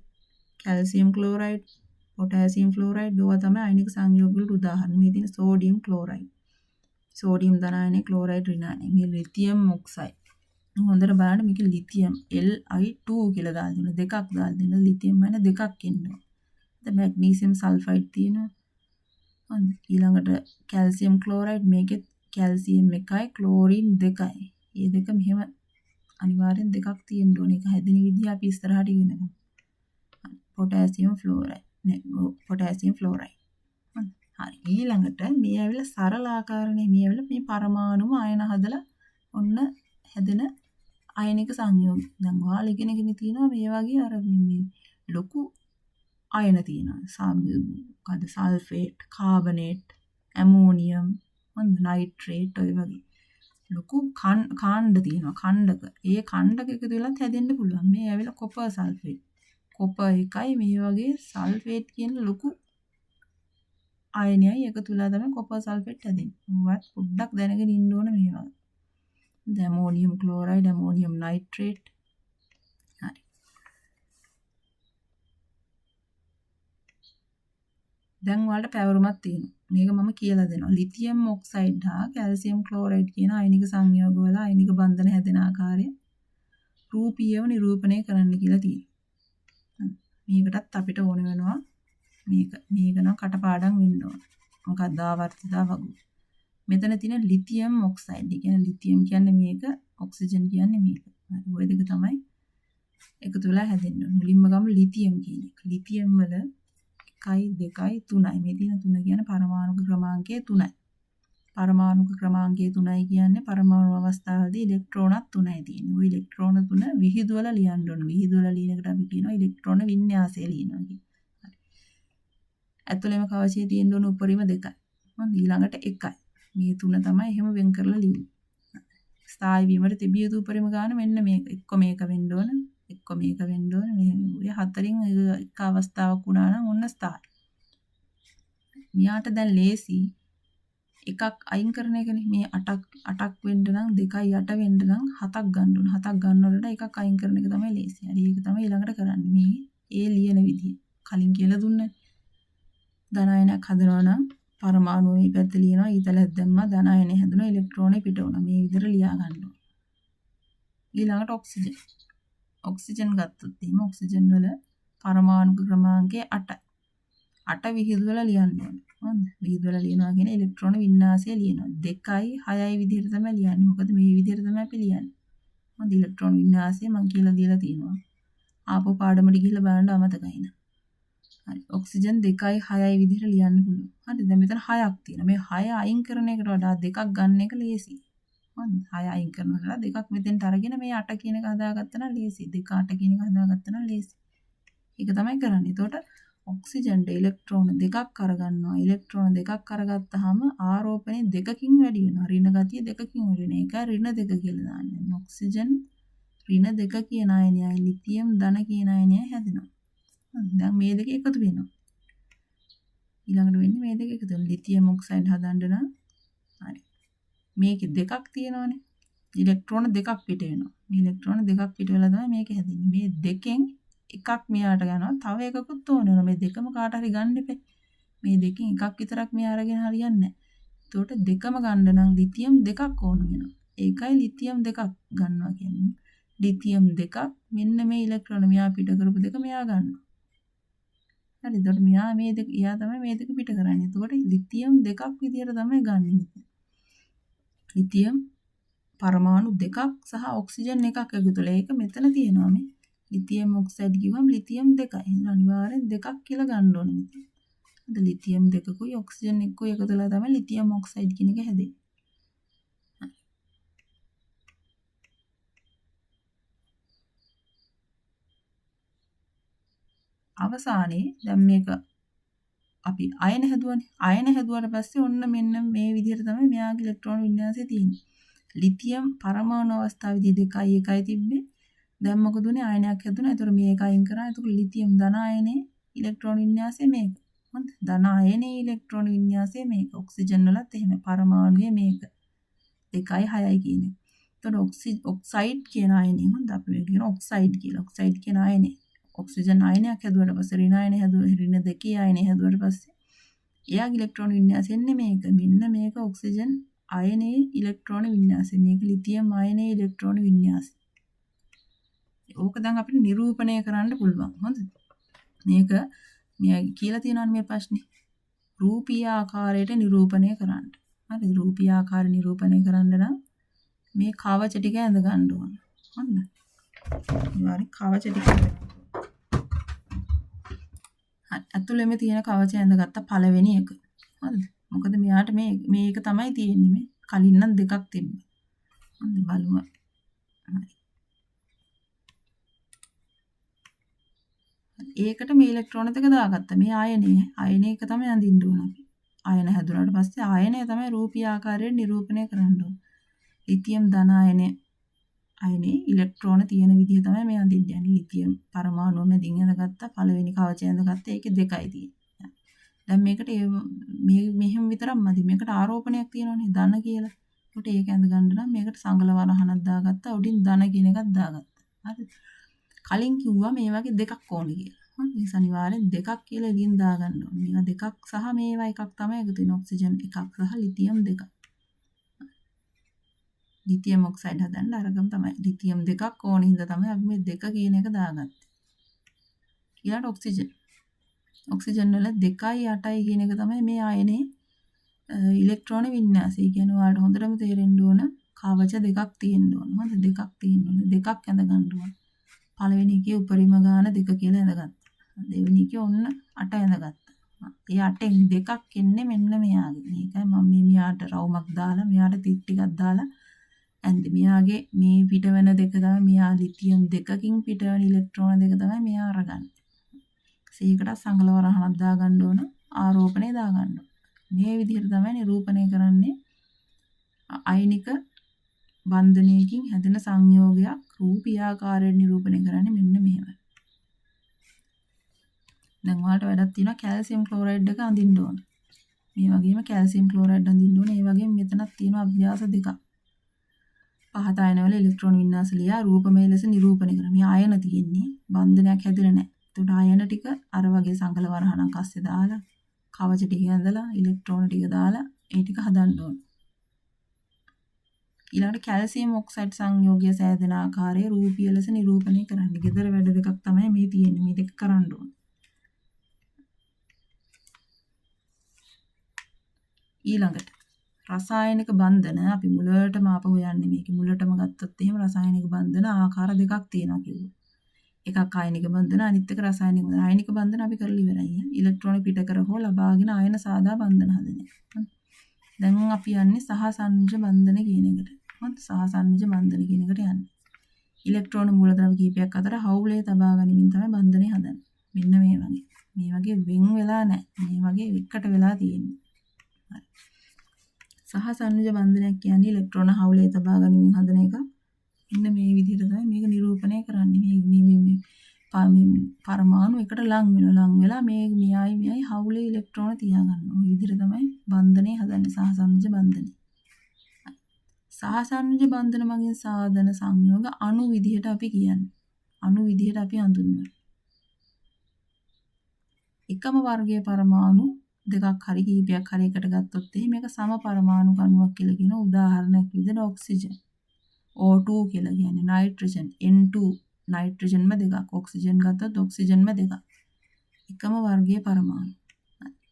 calcium chloride, potassium fluoride ඒවා තමයි ආයනික සංයෝග වලට උදාහරණ. මේ තියෙන සෝඩියම් ක්ලෝරයිඩ්. සෝඩියම් ධන අයනය, ක්ලෝරයිඩ් ඍණ අයනය. මේ ලිතියම් ඔක්සයිඩ්. හොඳට බලන්න මේක ලිතියම් Li2 කියලා දාලා දෙනවා. දෙකක් දාලා දෙනවා. ලිතියම් අයන දෙකක් ඉන්නවා. දැන් මැග්නීසියම් සල්ෆයිඩ් තියෙනවා. හොඳ ඊළඟට කැල්සියම් ක්ලෝරයිඩ් මේකෙත් කැල්සියම් 1යි ක්ලෝරින් 2යි. මේ දෙක මෙහෙම අනිවාර්යෙන් දෙකක් තියෙන්න ඕනේ. ඒක හැදෙන විදිහ අපි ඉස්සරහට ඉගෙන ගමු. පොටෑසියම් ෆ්ලෝරයිඩ්. හරි ඊළඟට මේ ඇවිල්ලා සරල ආකාරනේ මේ ඇවිල්ලා මේ පරමාණුම අයන හදලා ඔන්න හැදෙන අයනික සංයෝග. දැන් ඔයාලා ඉගෙනගෙන තියෙනවා මේ වගේ අර මේ ලොකු අයන තියෙනවා. මොකද සල්ෆේට්, කාබනේට්, ඇමෝනියම්, නයිට්‍රේට් ඔය වගේ ලොකු කාණ්ඩ තියෙනවා. ඛණ්ඩක. ඒ ඛණ්ඩක එකතු වෙලත් හැදෙන්න පුළුවන්. මේ ඇවිල්ලා කොපර් සල්ෆේට්. කොපර් එකයි මේ වගේ සල්ෆේට් කියන ලොකු අයනයයි එකතු වෙලා තමයි කොපර් සල්ෆේට් හැදෙන්නේ. මොකවත් පොඩ්ඩක් දැනගෙන ඉන්න ඕන මේවා. Ammonium chloride, ammonium nitrate. හරි. දැන් වලට පැවරුමක් තියෙනවා. මේක මම කියලා දෙනවා. ලිතියම් ඔක්සයිඩ් හා කැල්සියම් ක්ලෝරයිඩ් කියන ආයනික සංයෝග වල ආයනික බන්ධන හැදෙන ආකාරය රූපීයව නිරූපණය කරන්න කියලා තියෙනවා. මේකටත් අපිට ඕන වෙනවා මේක නම් කටපාඩම් වෙන්න ඕන. මොකක්ද ආවර්තිතා වගු. මෙතන තියෙන ලිතියම් ඔක්සයිඩ්. ඒ කියන්නේ ලිතියම් කියන්නේ මේක, ඔක්සිජන් කියන්නේ මේක. හරි ඔය දෙක තමයි එකතු වෙලා හැදෙන්නේ. මුලින්ම ගමු ලිතියම් කියන එක. ලිතියම් වල 1 2 3යි. මේ තියෙන 3 කියන්නේ පරමාණු ක්‍රමාංකය 3යි. පරමාණු ක්‍රමාංකය 3යි කියන්නේ පරමාණු අවස්ථාවේදී ඉලෙක්ට්‍රෝනත් 3යි තියෙන්නේ. ওই ඉලෙක්ට්‍රෝන 3 විහිදුවලා ලියන්න ඕන. විහිදුවලා ලියන එකට අපි කියනවා ඉලෙක්ට්‍රෝන වින්‍යාසය ලියනවා කියලා. හරි. ඇතුළේම කවචයේ තියෙන්න ඕන උපරිම 2යි. හරි. ඊළඟට 1යි. මේ 3 තමයි එහෙම වෙන් කරලා ලියන්නේ. ස්ථායි වීමට තිබිය යුතු උපරිම ගාන මෙන්න මේක. එක්ක මේක වෙන්න ඕන. එක්ක මේක වෙන්න ඕන. මේ හතරින් එක අවස්ථාවක් වුණා නම් ඔන්න ස්ථායි. මෙයාට දැන් ලේසි එකක් අයින් කරන එකනේ. මේ 8ක් වෙන්න නම් 2යි 8 වෙන්න නම් 7ක් ගන්න ඕන. 7ක් ගන්නකොට එකක් අයින් කරන එක තමයි ලේසි. හරි ඒක තමයි ඊළඟට කරන්නේ. මේ ඒ ලියන විදිය. කලින් කියලා දුන්නේ. ධනායනයක් හදනවා නම් පරමාණු මේ පැත්ත ලියනවා ඊතලයක් දැම්මා ධනායනය හැදුණා ඉලෙක්ට්‍රෝනේ පිට වුණා. මේ විදිහට ලියා ගන්න ඕන. ඊළඟට ඔක්සිජන්. ඔක්සිජන් ගත්තොත් එහෙම ඔක්සිජන් වල පරමාණු ක්‍රමාංකය 8යි. 8 විහිදුවලා ලියන්න ඕනේ. හරිද? විහිදුවලා ලියනවා කියන්නේ ඉලෙක්ට්‍රෝන වින්‍යාසය ලියනවා. 2යි 6යි විදිහට තමයි ලියන්නේ. මොකද මේ විදිහට තමයි අපි ලියන්නේ. හරිද? ඉලෙක්ට්‍රෝන වින්‍යාසය මම කියලා දීලා තියෙනවා. ආපහු පාඩමට ගිහිල්ලා බලන්න අමතකයි නේ. හරි. ඔක්සිජන් 2යි 6යි විදිහට ලියන්න පුළුවන්. හරි. දැන් මෙතන 6ක් තියෙනවා. මේ 6 අයින් කරන එකට වඩා 2ක් ගන්න එක ලේසියි. හරිද? 6 අයින් කරනකොට 2ක් මෙතෙන්ට අරගෙන මේ 8 කියන එක හදාගත්තා නම් ලේසියි. 2 8 කියන එක හදාගත්තා නම් ලේසියි. ඒක තමයි කරන්නේ. එතකොට ඔක්සිජන්ට ඉලෙක්ට්‍රෝන 2ක් අරගන්නවා. ඉලෙක්ට්‍රෝන 2ක් අරගත්තාම ආරෝපණය 2කින් වැඩි වෙනවා. ඍණ ගතිය 2කින් වැඩි වෙනවා. ඒක ඍණ 2 කියලා දාන්නේ. ඔක්සිජන් ඍණ 2 කියන අයනයයි ලිතියම් ධන කියන අයනයයි හැදෙනවා. දැන් මේ දෙක එකතු වෙනවා. ඊළඟට වෙන්නේ මේ දෙක එකතු වෙනවා. ලිතියම් ඔක්සයිඩ් හදන්න නම් හරි. මේකේ දෙකක් තියෙනවානේ. ඉලෙක්ට්‍රෝන 2ක් පිට වෙනවා. මේ ඉලෙක්ට්‍රෝන 2ක් පිට වෙලා තමයි මේක හැදෙන්නේ. මේ දෙකෙන් එකක් මෙයාට ගන්නවා. තව එකකුත් ඕන වෙනවා. මේ දෙකම කාට හරි ගන්න එපේ. මේ දෙකෙන් එකක් විතරක් මෙයා අරගෙන හරියන්නේ නැහැ. ඒකට දෙකම ගන්න නම් ලිතියම් 2ක් ඕන වෙනවා. ඒකයි ලිතියම් 2ක් ගන්නවා කියන්නේ. ලිතියම් 2ක් මෙන්න මේ ඉලෙක්ට්‍රෝන මෙයා පිට කරපු දෙක මෙයා ගන්නවා. හරි. එතකොට මෙයා මේ දෙක එයා තමයි මේ දෙක පිට කරන්නේ. එතකොට ලිතියම් 2ක් විදියට තමයි ගන්නෙ මෙතන. ලිතියම් පරමාණු 2ක් සහ ඔක්සිජන් 1ක් එකතු වෙලා ඒක මෙතන තියෙනවා මේ. ලිතියම් ඔක්සයිඩ් කිව්වම ලිතියම් 2යි. එහෙනම් අනිවාර්යෙන් 2ක් කියලා ගන්න ඕනේ මෙතන. අද ලිතියම් 2කුයි ඔක්සිජන් 1කුයි එකතු වෙලා තමයි ලිතියම් ඔක්සයිඩ් කියන එක හැදෙන්නේ. අවසානයේ දැන් මේක අපි අයන හැදුවනේ. අයන හැදුවාට පස්සේ ඔන්න මෙන්න මේ විදිහට තමයි මෙයාගේ ඉලෙක්ට්‍රෝන වින්‍යාසය තියෙන්නේ. ලිතියම් පරමාණු අවස්ථාවේදී 2යි 1යි තිබ්බේ. දැන් මොකද උනේ අයනයක් හැදුණා. ඒතර මේක අයින් කරා. ඒතකොට ලිතියම් ධන අයනේ ඉලෙක්ට්‍රෝන වින්‍යාසය මේක. හරිද? ධන අයනේ ඉලෙක්ට්‍රෝන වින්‍යාසය මේක. ඔක්සිජන් වලත් එහෙම පරමාණුයේ මේක. 2යි 6යි කියන්නේ. ඒතකොට ඔක්සයිඩ් කියන අයනේ හොඳ අපි මේ කියන ඔක්සයිඩ් කියලා. ඔක්සයිඩ් කියන අයනේ ඔක්සිජන් අයනයක් හැදුවට පස්සේ ඍණ අයනය හැදුවා ඍණ 2 අයනය හැදුවට පස්සේ එයාගේ ඉලෙක්ට්‍රෝන වින්‍යාසය එන්නේ මේක. මෙන්න මේක ඔක්සිජන් අයනයේ ඉලෙක්ට්‍රෝන වින්‍යාසය. මේක ලිතියම් අයනයේ ඉලෙක්ට්‍රෝන වින්‍යාසය. ඕක දැන් අපිට නිරූපණය කරන්න පුළුවන්. හොඳද? මේක මෙයා කියලා තියෙනවානේ මේ ප්‍රශ්නේ. රූපීය ආකාරයට නිරූපණය කරන්න. හරි රූපීය ආකාර නිරූපණය කරන්න නම් මේ කවච ටික ඇඳ ගන්න ඕන. හරිද? හරි කවච ටික ඇතුළෙම තියෙන කවචය ඇඳගත්ත පළවෙනි එක. හරිද? මොකද මෙයාට මේක තමයි තියෙන්නේ මේ. කලින් නම් දෙකක් තිබ්බා. හරිද? බලමු. හරි. ඒකට මේ ඉලෙක්ට්‍රෝන දෙක දාගත්තා. මේ ආයනය එක තමයි අඳින්න ඕන අපි. ආයන හැදුනාට පස්සේ ආයනය තමයි රූපීය ආකාරයෙන් නිරූපණය කරන්න ඕන. ලිතියම් ධන අයනේ ඉලෙක්ට්‍රෝන තියෙන විදිහ තමයි මේ අඳින්න යන්නේ. ලිතියම් පරමාණුව මැදින් ඇඳගත්තා. පළවෙනි කවචය ඇඳගත්තා. ඒකේ 2යි තියෙන්නේ. දැන් මේකට මෙහෙම විතරක් මදි. මේකට ආරෝපණයක් තියෙනවනේ ධන කියලා. ඒකට ඒක ඇඳ ගන්න නම් මේකට සංගල වරහනක් දාගත්තා. උඩින් ධන කියන එකක් දාගත්තා. හරිද? කලින් කිව්වා මේ වගේ දෙකක් ඕනේ කියලා. හරි ඒ අනිවාර්යෙන් දෙකක් කියලා එළියෙන් දාගන්න ඕනේ. මේවා දෙකක් සහ මේවා එකක් තමයි එකතු වෙන ඔක්සිජන් එකක් සහ ලිතියම් දෙකක්. ලිතියම් ඔක්සයිඩ් හදන්න අරගම තමයි. ලිතියම් දෙකක් ඕන හින්දා තමයි අපි මේ දෙක කියන එක දාගත්තේ. ඊළඟට ඔක්සිජන්. ඔක්සිජන් වල 2යි 8යි කියන එක තමයි මේ ආයනේ ඉලෙක්ට්‍රෝන වින්‍යාසය. කියන්නේ ඔයාලට හොඳටම තේරෙන්න ඕන කවච දෙකක් තියෙන්න ඕන. හොඳ දෙකක් තියෙන්න ඕන. දෙකක් ඇඳ ගන්න ඕන. පළවෙනි එකේ උපරිම ගාන 2 කියලා ඇඳගත්තා. දෙවෙනි එකේ ඔන්න 8 ඇඳගත්තා. ඒ අටෙන් දෙකක් එන්නේ මෙන්න මෙයාගේ. මේකයි මම මේ මෙයාට රවුමක් දාලා මෙයාට තිත් ටිකක් දාලා ඇන්ද මෙයාගේ මේ පිටවෙන දෙක තමයි මෙයා ලිතියම් දෙකකින් පිටවෙන ඉලෙක්ට්‍රෝන දෙක තමයි මෙයා අරගන්නේ. ඒකට සංගල වරහනක් දාගන්න ඕන ආරෝපණය දාගන්න ඕන. මේ විදිහට තමයි නිරූපණය කරන්නේ අයනික බන්ධනයකින් හැදෙන සංයෝගයක් රූපීයාකාරයෙන් නිරූපණය කරන්නේ මෙන්න මෙහෙමයි. දැන් ඔයාලට වැඩක් තියෙනවා කැල්සියම් ක්ලෝරයිඩ් එක අඳින්න ඕන. මේ වගේම කැල්සියම් ක්ලෝරයිඩ් අඳින්න ඕන. ඒ වගේම මෙතනක් තියෙනවා අභ්‍යාස දෙකක්. පහත අයනවල ඉලෙක්ට්‍රෝන වින්‍යාස ලියා රූපමය ලෙස නිරූපණය කරනවා. මේ ආයන තියෙන්නේ බන්ධනයක් හැදිලා නැහැ. ඒකට ආයන ටික අර වගේ සංකල වරහණක් අස්සේ දාලා කවච ටික ඇඳලා ඉලෙක්ට්‍රෝන ටික දාලා ඒ ටික හදන්න ඕන. ඊළඟට කැල්සියම් ඔක්සයිඩ් සංයෝගය සෑදෙන ආකාරයේ රූපීය ලෙස නිරූපණය කරන්න. ගෙදර වැඩ දෙකක් තමයි මේ තියෙන්නේ. මේ දෙක කරන්න ඕන. ඊළඟට රසායනික බන්ධන අපි මුලටම ආපහු යන්නේ මේක මුලටම ගත්තොත් එහෙම රසායනික බන්ධන ආකාර දෙකක් තියෙනවා කිව්වා. එකක් ආයනික බන්ධන අනිත් එක රසායනික බන්ධන. ආයනික බන්ධන අපි කරලා ඉවරයි. ඉලෙක්ට්‍රෝන පිට කර හෝ ලබාගෙන ආයන සාදා බන්ධන හදන එක. දැන් අපි යන්නේ සහසංයෝජ බන්ධන කියන එකට. හරිද? සහසංයෝජ බන්ධන කියන එකට යන්නේ. ඉලෙක්ට්‍රෝන මූලද්‍රව්‍ය කීපයක් අතර හවුලේ තබා ගැනීමෙන් තමයි බන්ධනය හදන්නේ. මෙන්න මේ වගේ. මේ වගේ වෙන් වෙලා නැහැ. මේ වගේ එකට වෙලා තියෙන්නේ. සහසංයෝජ බන්ධනයක් කියන්නේ ඉලෙක්ට්‍රෝන හවුලේ තබා ගැනීමෙන් හදන එක. මෙන්න මේ විදිහට තමයි මේක නිරූපණය කරන්නේ. මේ පරමාණු එකට ලං වෙලා මේ මෙයයි හවුලේ ඉලෙක්ට්‍රෝන තියා ගන්නවා. මේ විදිහට තමයි බන්ධනය හදන්නේ සහසංයෝජ බන්ධනය. සහසංයෝජ බන්ධන මගින් සාධන සංයෝග අණු විදිහට අපි කියන්නේ. අණු විදිහට අපි හඳුන්වනවා. එකම වර්ගයේ පරමාණු දෙකක් හරි කීපයක් හරි එකට ගත්තොත් එහෙනම් මේක සම පරමාණු කණුවක් කියලා කියන උදාහරණයක් විදිහට ඔක්සිජන් O2 කියලා කියන්නේ නයිට්‍රජන් N2 නයිට්‍රජන්ම දෙකක් ඔක්සිජන් ගත්තොත් ඔක්සිජන්ම දෙකක් එකම වර්ගයේ පරමාණු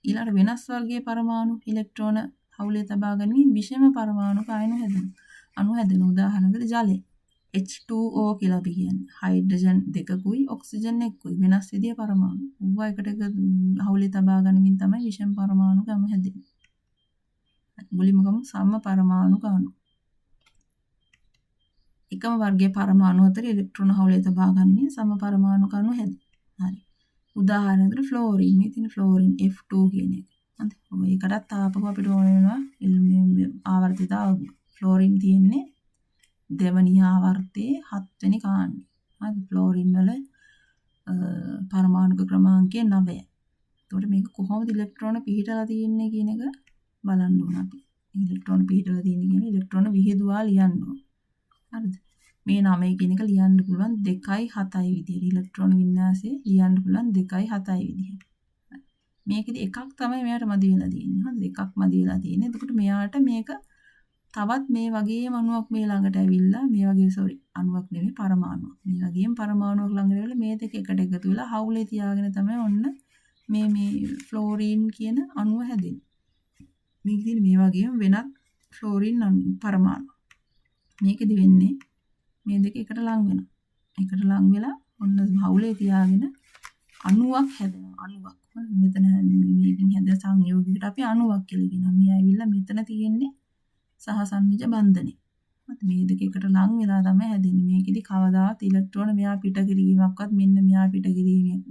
ඊළඟ වෙනස් වර්ගයේ පරමාණු ඉලෙක්ට්‍රෝන හවුලේ තබා ගැනීම විෂම පරමාණුක අණු හැදෙන උදාහරණයකට ජලය H2O කියලා අපි කියන්නේ හයිඩ්‍රජන් දෙකකුයි ඔක්සිජන් එකකුයි වෙනස් විදිහේ පරමාණු. ඌවා එකට හවුලේ තබා ගැනීමෙන් තමයි විෂම පරමාණු ගම හැදෙන්නේ. මුලින්ම ගමු සම පරමාණු කණු. එකම වර්ගයේ පරමාණු අතර ඉලෙක්ට්‍රෝන හවුලේ තබා ගැනීමෙන් සම පරමාණු කණු හැදෙනවා. හරි. උදාහරණයකට ෆ්ලෝරින්. මේ තියෙන ෆ්ලෝරින් F2 කියන එක. හරි. ඒකටත් තාපක අපිට ඕන වෙනවා ආවර්තිත ෆ්ලෝරින් තියෙන්නේ දෙවනි ආවර්තයේ 7 වෙනි කාණ්ඩය. හරි ෆ්ලෝරින් වල පරමාණුක ක්‍රමාංකය 9. එතකොට මේක කොහොමද ඉලෙක්ට්‍රෝන පිහිටලා තියෙන්නේ කියන එක බලන්න ඕන අපි. ඉලෙක්ට්‍රෝන පිහිටලා තියෙන්නේ කියන්නේ ඉලෙක්ට්‍රෝන විහිදුවා ලියන්න ඕන. හරිද? මේ 9 කියන එක ලියන්න පුළුවන් 2යි 7යි විදියට. ඉලෙක්ට්‍රෝන වින්‍යාසයේ ලියන්න පුළුවන් 2යි 7යි විදියට. මේකෙදි එකක් තමයි මෙයාට මදි වෙලා තියෙන්නේ. හරිද? එකක් මදි වෙලා තියෙන්නේ. එතකොට මෙයාට මේක තවත් මේ වගේම අණුවක් මේ ළඟට ඇවිල්ලා මේ වගේ අණුවක් නෙවෙයි පරමාණුවක්. මේ වගේම පරමාණුවක් ළඟට ඇවිල්ලා මේ දෙක එකට එකතු වෙලා හවුලේ තියාගෙන තමයි ඔන්න මේ ෆ්ලෝරින් කියන අණුව හැදෙන්නේ. මේකෙදි මේ වගේම වෙනත් ෆ්ලෝරින් පරමාණු. මේකෙදි වෙන්නේ මේ දෙක එකට ලං වෙනවා. එකට ලං වෙලා ඔන්න හවුලේ තියාගෙන අණුවක් හැදෙනවා. අණුවක්. මෙතන මේකෙන් හැදෙන සංයෝගයකට අපි අණුවක් කියලා කියනවා. මේ ඇවිල්ලා මෙතන තියෙන්නේ සහසංයෝජ බන්ධනය. මේ දෙක එකට ලං වෙලා තමයි හැදෙන්නේ. මේකෙදි කවදාවත් ඉලෙක්ට්‍රෝන මෙහා පිට කිරීමක්වත් මෙන්න මෙහා පිට කිරීමක්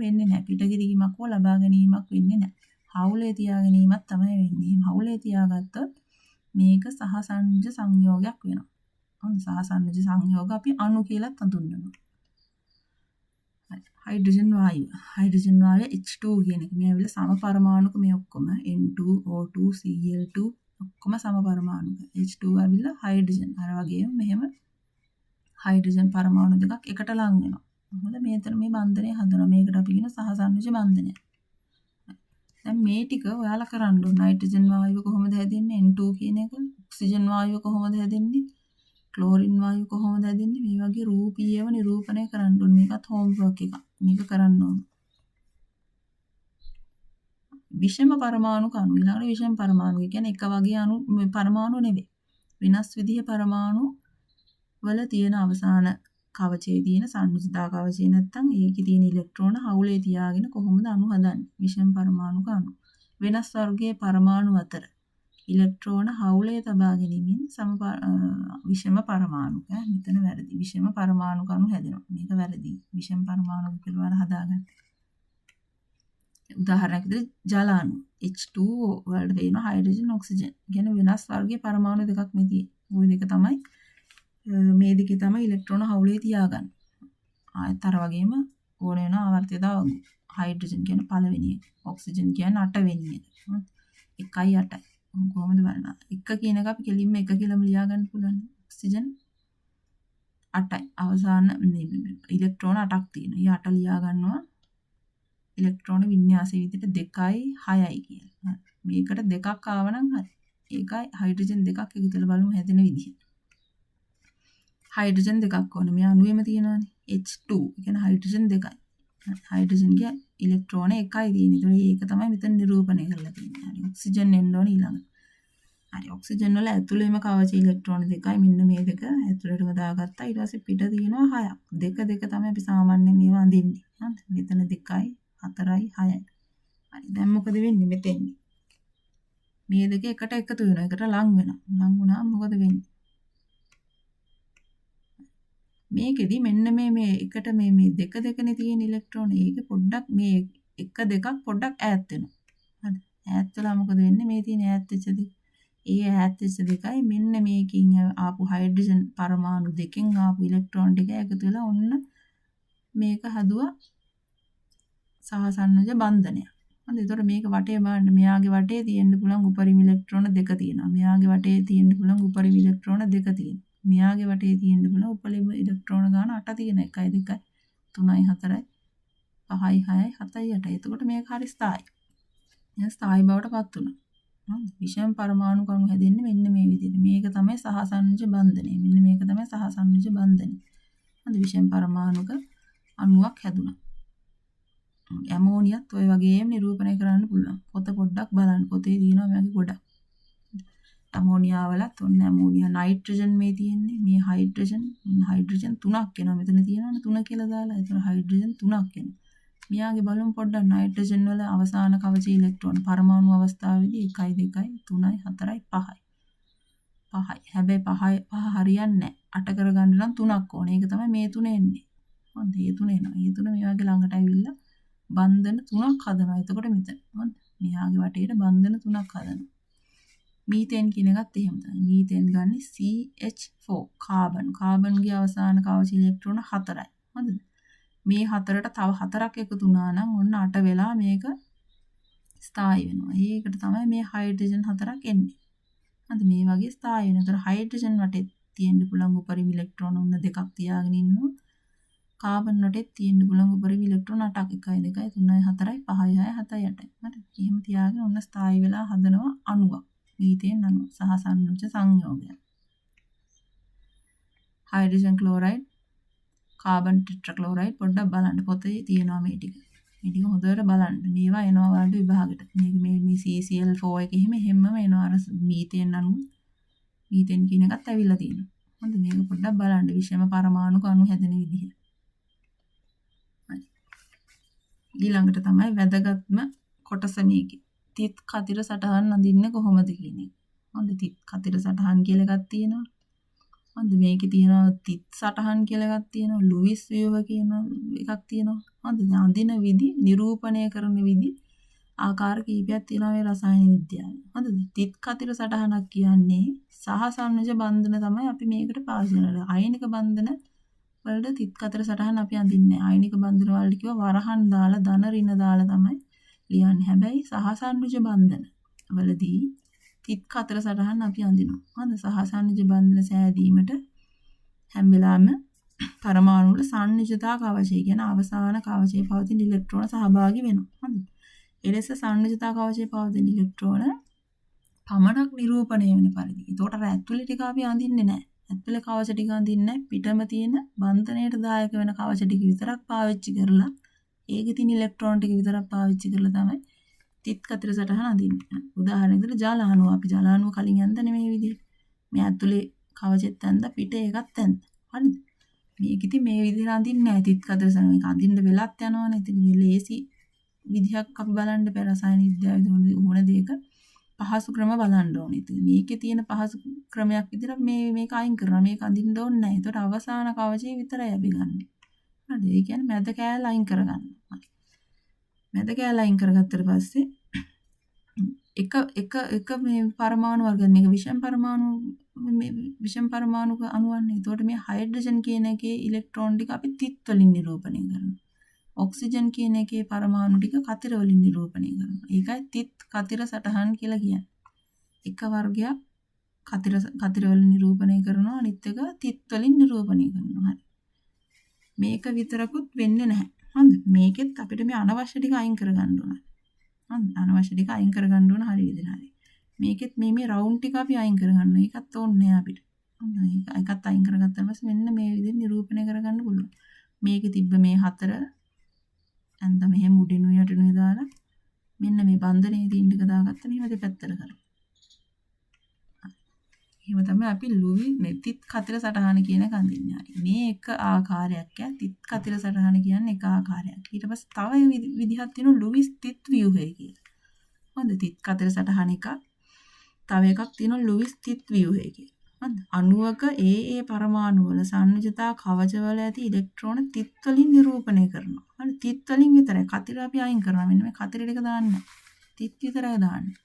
වෙන්නේ නැහැ. පිට කිරීමක් හෝ ලබා ගැනීමක් වෙන්නේ නැහැ. හවුලේ තියා ගැනීමක් තමයි වෙන්නේ. හවුලේ තියාගත්තොත් මේක සහසංයෝජ සංයෝගයක් වෙනවා. සහසංයෝජ සංයෝග අපි අණු කියලා හඳුන්වනවා. හයිඩ්‍රජන් වායුව. හයිඩ්‍රජන් වායුව H2 කියන එක. මේ ඇවිල්ලා සම පරමාණුක මේ ඔක්කොම N2 O2 Cl2 ඔක්කොම සම පරමාණුක. H2 ඇවිල්ලා හයිඩ්‍රජන්. අර වගේම මෙහෙම හයිඩ්‍රජන් පරමාණු දෙකක් එකට ලං වෙනවා. මොකද මේතර මේ බන්ධනය හදනවා. මේකට අපි කියන සහසංයෝජ බන්ධනය. දැන් මේ ටික ඔයාලා කරන්න ඕන. නයිට්‍රජන් වායුව කොහොමද හැදෙන්නේ? N2 කියන එක. ඔක්සිජන් වායුව කොහොමද හැදෙන්නේ? ක්ලෝරින් වායුව කොහොමද හැදෙන්නේ? මේ වගේ රූපීයව නිරූපණය කරන්න ඕන. මේකත් හෝම්වර්ක් එකක්. මේක කරන්න ඕන. විෂම පරමාණු කණු ඊළඟට විෂම පරමාණු කියන්නේ එක වගේ පරමාණු නෙවෙයි. වෙනස් විදිහේ පරමාණු වල තියෙන අවසාන කවචයේ තියෙන සංයුතිතා කවචේ නැත්තම් ඒකේ තියෙන ඉලෙක්ට්‍රෝන හවුලේ තියාගෙන කොහොමද අණු හදන්නේ? විෂම පරමාණුක අණු. වෙනස් වර්ගයේ පරමාණු අතර ඉලෙක්ට්‍රෝන හවුලේ තබා ගැනීමෙන් විෂම පරමාණුක. මෙතන වැරදි. විෂම පරමාණුක අණු හැදෙනවා. මේක වැරදි. විෂම පරමාණුක කියලා හදාගන්න. උදාහරණයක් විදිහට ජල අණු H2O වලට වෙන හයිඩ්‍රජන් ඔක්සිජන් කියන වෙනස් වර්ගයේ පරමාණු දෙකක් මේ තියෙන්නේ. ওই දෙක තමයි මේ දෙකේ තමයි ඉලෙක්ට්‍රෝන හවුලේ තියාගන්නේ. ආයත අර වගේම ඕන වෙන ආවර්තිතව හයිඩ්‍රජන් කියන පළවෙනි එක. ඔක්සිජන් කියන්නේ 8 වෙනි එක. 1යි 8යි. කොහොමද බලන්න? 1 කියන එක අපි කෙලින්ම 1 කියලාම ලියා ගන්න පුළුවන්. ඔක්සිජන් 8යි. අවසාන ඉලෙක්ට්‍රෝන 8ක් තියෙනවා. ඊ 8 ලියා ගන්නවා. ඉලෙක්ට්‍රෝන වින්‍යාසය විදිහට 2යි 6යි කියලා. මේකට දෙකක් ආවනම් හරි. ඒකයි හයිඩ්‍රජන් දෙකක් එකතුලා බලමු හැදෙන විදිහ. හයිඩ්‍රජන් දෙකක් ඕනේ. මේ අණුවෙම තියෙනවානේ. H2 කියන්නේ හයිඩ්‍රජන් දෙකයි. හයිඩ්‍රජන් කිය ඉලෙක්ට්‍රෝන එකයි තියෙන්නේ. ඒක තමයි මෙතන නිරූපණය කරලා තියෙන්නේ. හරි. ඔක්සිජන් එන්න ඕනේ ඊළඟ. හරි. ඔක්සිජන් වල ඇතුළේම කවච ඉලෙක්ට්‍රෝන දෙකයි. මෙන්න මේ දෙක ඇතුළටම දාගත්තා. ඊට පස්සේ පිට තියෙනවා 6ක්. දෙක තමයි අපි සාමාන්‍යයෙන් මේවා අඳින්නේ. හරිද? මෙතන 2යි 4යි 6යි. හරි. දැන් මොකද වෙන්නේ මෙතෙන්දී? මේ දෙක එකට එකතු වෙනවා. එකට ලං වෙනවා. ලං වුණාම මොකද වෙන්නේ? මේකෙදි මෙන්න මේ එකට මේ දෙකනේ තියෙන ඉලෙක්ට්‍රෝන. ඒක පොඩ්ඩක් මේ එක දෙකක් පොඩ්ඩක් ඈත් වෙනවා. හරි. ඈත් වෙලා මොකද වෙන්නේ? මේ තියෙන ඈත් වෙච්ච දෙක. ඒ ඈත් වෙච්ච දෙකයි මෙන්න මේකින් ආපු හයිඩ්‍රජන් පරමාණු දෙකෙන් ආපු ඉලෙක්ට්‍රෝන ටික එකතු වෙලා ඔන්න මේක හදුවා සහසන්නජ බන්ධනයක්. හරි. ඒතකොට මේක වටේ බලන්න මෙයාගේ වටේ තියෙන්න පුළුවන් උපරිම ඉලෙක්ට්‍රෝන දෙක තියෙනවා. මෙයාගේ වටේ තියෙන්න පුළුවන් උපරිම ඉලෙක්ට්‍රෝන දෙක තියෙනවා. මෙයාගේ වටේ තියෙන්න පුළුවන් උපරිම ඉලෙක්ට්‍රෝන ගාන 8 තියෙන 1යි 2යි 3යි 4යි 5යි 6යි 7යි 8යි. එතකොට මේක හරි ස්ථායි. එහෙනම් ස්ථායි බවට පත් වුණා. හරි. විෂම පරමාණු කණු හැදෙන්නේ මෙන්න මේ විදිහට. මේක තමයි සහසන්නජ බන්ධනය. මෙන්න මේක තමයි සහසන්නජ බන්ධනය. හරි. විෂම පරමාණුක අණුවක් හැදුණා. ඇමෝනියත් ඔය වගේම නිරූපණය කරන්න පුළුවන්. පොත පොඩ්ඩක් බලන්න. පොතේ තියෙනවා මේකේ ගොඩක්. ඇමෝනියා වලත් ඔන්න ඇමෝනියා නයිට්‍රජන් මේ තියෙන්නේ. මේ හයිඩ්‍රජන් 3ක් එනවා. මෙතන තියෙනවනේ 3 කියලා දාලා. ඒතර හයිඩ්‍රජන් 3ක් එනවා. මෙයාගේ බලමු පොඩ්ඩක් නයිට්‍රජන් වල අවසාන කවච ඉලෙක්ට්‍රෝන පරමාණු අවස්ථාවේදී 1යි 2යි 3යි 4යි 5යි. 5යි. හැබැයි 5 හරියන්නේ නැහැ. 8 කරගන්න නම් 3ක් ඕනේ. ඒක තමයි මේ 3 එන්නේ. හොඳ. මේ 3 එනවා. මේ 3 මේ වගේ ළඟට ඇවිල්ලා බන්ධන 3ක් හදනවා. එතකොට මෙතන හොඳ. මෙයාගේ වටේට බන්ධන 3ක් හදනවා. මීතේන් කියන එකත් එහෙම තමයි. මීතේන් ගන්න CH4 කාබන්. කාබන්ගේ අවසාන කවච ඉලෙක්ට්‍රෝන 4යි. හොඳද? මේ 4ට තව 4ක් එකතු වුණා නම් ඔන්න 8 වෙලා මේක ස්ථායි වෙනවා. ඒකට තමයි මේ හයිඩ්‍රජන් 4ක් එන්නේ. හරි. මේ වගේ ස්ථායි වෙන. ඒතර හයිඩ්‍රජන් වටේ තියෙන්න පුළුවන් උපරිම ඉලෙක්ට්‍රෝන උන්න දෙකක් තියාගෙන ඉන්නවා. කාබන් වටේ තියෙන්න පුළුවන් උපරිම ඉලෙක්ට්‍රෝන 8ක් 1යි 2යි 3යි 4යි 5යි 6යි 7යි 8යි. හරි. එහෙම තියාගෙන ඔන්න ස්ථායි වෙලා හදනවා අණුවක්. මීතේන් අණු සහ සංයුජ සංයෝගය. හයිඩ්‍රජන් ක්ලෝරයිඩ්, කාබන් ටෙට්‍රාක්ලෝරයිඩ් පොඩ්ඩක් බලන්න. පොතේ තියෙනවා මේ ටික. මේ ටික හොඳට බලන්න. මේවා එනවා වලට විභාගෙට. මේ CCl4 එක එහෙමම එනවා අර මීතේන් අණු. මීතේන් කියන එකත් ඇවිල්ලා තියෙනවා. හොඳ මේක පොඩ්ඩක් බලන්න. විෂම පරමාණු අණු හැදෙන විදිහ. හරි. ඊළඟට තමයි වැදගත්ම කොටස මේකේ. තිත් කතිර සටහන් අඳින්නේ කොහොමද කියන එක. හොඳ තිත් කතිර සටහන් කියලා එකක් තියෙනවා. හොඳ මේකේ තියෙනවා තිත් සටහන් කියලා එකක් තියෙනවා. ලුයිස් ව්‍යුහ කියන එකක් තියෙනවා. හොඳ අඳින විදි, නිරූපණය කරන විදි ආකාර කීපයක් තියෙනවා මේ රසායන විද්‍යාවේ. හොඳද? තිත් කතිර සටහනක් කියන්නේ සහසන්නජ බන්ධන තමයි අපි මේකට පාවිච්චි කරන්නේ. අයනික බන්ධන වලට තිත් කතිර සටහන අපි අඳින්නේ නැහැ. අයනික බන්ධන වලට කිව්ව වරහන් දාලා ධන ඍණ දාලා තමයි ලියන්නේ. හැබැයි සහසන්නජ බන්ධන වලදී තිත් කතර සටහන් අපි අඳිනවා. හරිද? සහසන්නජ බන්ධන සෑදීමට හැම වෙලාවෙම පරමාණු වල සන්නිජතා කවචය කියන අවසාන කවචයේ පවතින ඉලෙක්ට්‍රෝන සහභාගී වෙනවා. හරිද? එලෙස සන්නිජතා කවචයේ පවතින ඉලෙක්ට්‍රෝන පමණක් නිරූපණය වෙන පරිදි. ඒතකොට අර ඇතුළේ ටික අපි අඳින්නේ නැහැ. ඇතුළේ කවච ටික අඳින්නේ පිටම තියෙන බන්ධනයට දායක වෙන කවච ටික විතරක් පාවිච්චි කරලා ඒකේ තියෙන ඉලෙක්ට්‍රෝන ටික විතරක් පාවිච්චි කරලා තමයි තිත් කතර සටහන අඳින්නේ. උදාහරණයකට ජල අණුව. අපි ජල අණුව කලින් ඇඳන්නේ මේ විදිහට. මේ ඇතුලේ කවචෙත් ඇඳ පිටේ එකත් ඇඳ. හරිද? මේක ඉතින් මේ විදිහට අඳින්නේ නැහැ. තිත් කතර සටහන මේක අඳින්න වෙලත් යනවනේ. ඉතින් මේ ලේසි විදිහක් අපි බලන්න බෑ රසායන විද්‍යාවේ ඕන දෙයක පහසු ක්‍රම බලන්න ඕනේ. ඉතින් මේකේ තියෙන පහසු ක්‍රමයක් විදිහට මේක අයින් කරනවා. මේක අඳින්න ඕනේ නැහැ. ඒතකොට අවසාන කවචේ විතරයි අපි ගන්නෙ. හරිද? ඒ කියන්නේ මැද කෑල්ල අයින් කරගන්නවා. හරි. මැද කෑල්ල අයින් කරගත්තට පස්සේ එක මේ පරමාණු වර්ග මේක විෂම පරමාණුක අණුවන්නේ. ඒතකොට මේ හයිඩ්‍රජන් කියන එකේ ඉලෙක්ට්‍රෝන ටික අපි තිත් වලින් නිරූපණය කරනවා. ඔක්සිජන් කියන එකේ පරමාණු ටික කතිර වලින් නිරූපණය කරනවා. ඒකයි තිත් කතිර සටහන් කියලා කියන්නේ. එක වර්ගයක් කතිර වලින් නිරූපණය කරනවා අනිත් එක තිත් වලින් නිරූපණය කරනවා. හරි. මේක විතරකුත් වෙන්නේ නැහැ. හරිද? මේකෙත් අපිට මේ අනවශ්‍ය ටික අයින් කරගන්න ඕන. හරිද? අනවශ්‍ය ටික අයින් කරගන්න ඕන හරි විදිහට. හරි. මේකෙත් මේ රවුන්ඩ් ටික අපි අයින් කරගන්න. ඒකත් ඕනේ නැහැ අපිට. හරිද? ඒකත් අයින් කරගත්තාම පස්සේ මෙන්න මේ විදිහට නිරූපණය කරගන්න පුළුවන්. මේකේ තිබ්බ මේ හතර අන්ත මෙහෙම උඩිනුයි යටිනුයි දාලා මෙන්න මේ බන්ධනයේ තියෙන ටික දාගත්තා මෙහෙම දෙපැත්තට කරලා. එහෙම තමයි අපි ලුවි මේ තිත් කතිර සටහන කියන එක අඳින්නේ. හරි. මේ එක ආකාරයක් ඈ තිත් කතිර සටහන කියන්නේ එක ආකාරයක්. ඊට පස්සේ තව විදිහක් තියෙනවා ලුවිස් තිත් ව්‍යුහය කියලා. හොඳ තිත් කතිර සටහන එකක්. තව එකක් තියෙනවා ලුවිස් තිත් ව්‍යුහය කියලා. හරිද? අණුවක ඒ පරමාණු වල සංයුජතා කවච වල ඇති ඉලෙක්ට්‍රෝන තිත් වලින් නිරූපණය කරනවා. හරි තිත් වලින් විතරයි. කතිර අපි අයින් කරනවා. මෙන්න මේ කතිර ටික දාන්න. තිත් විතරයි දාන්නේ.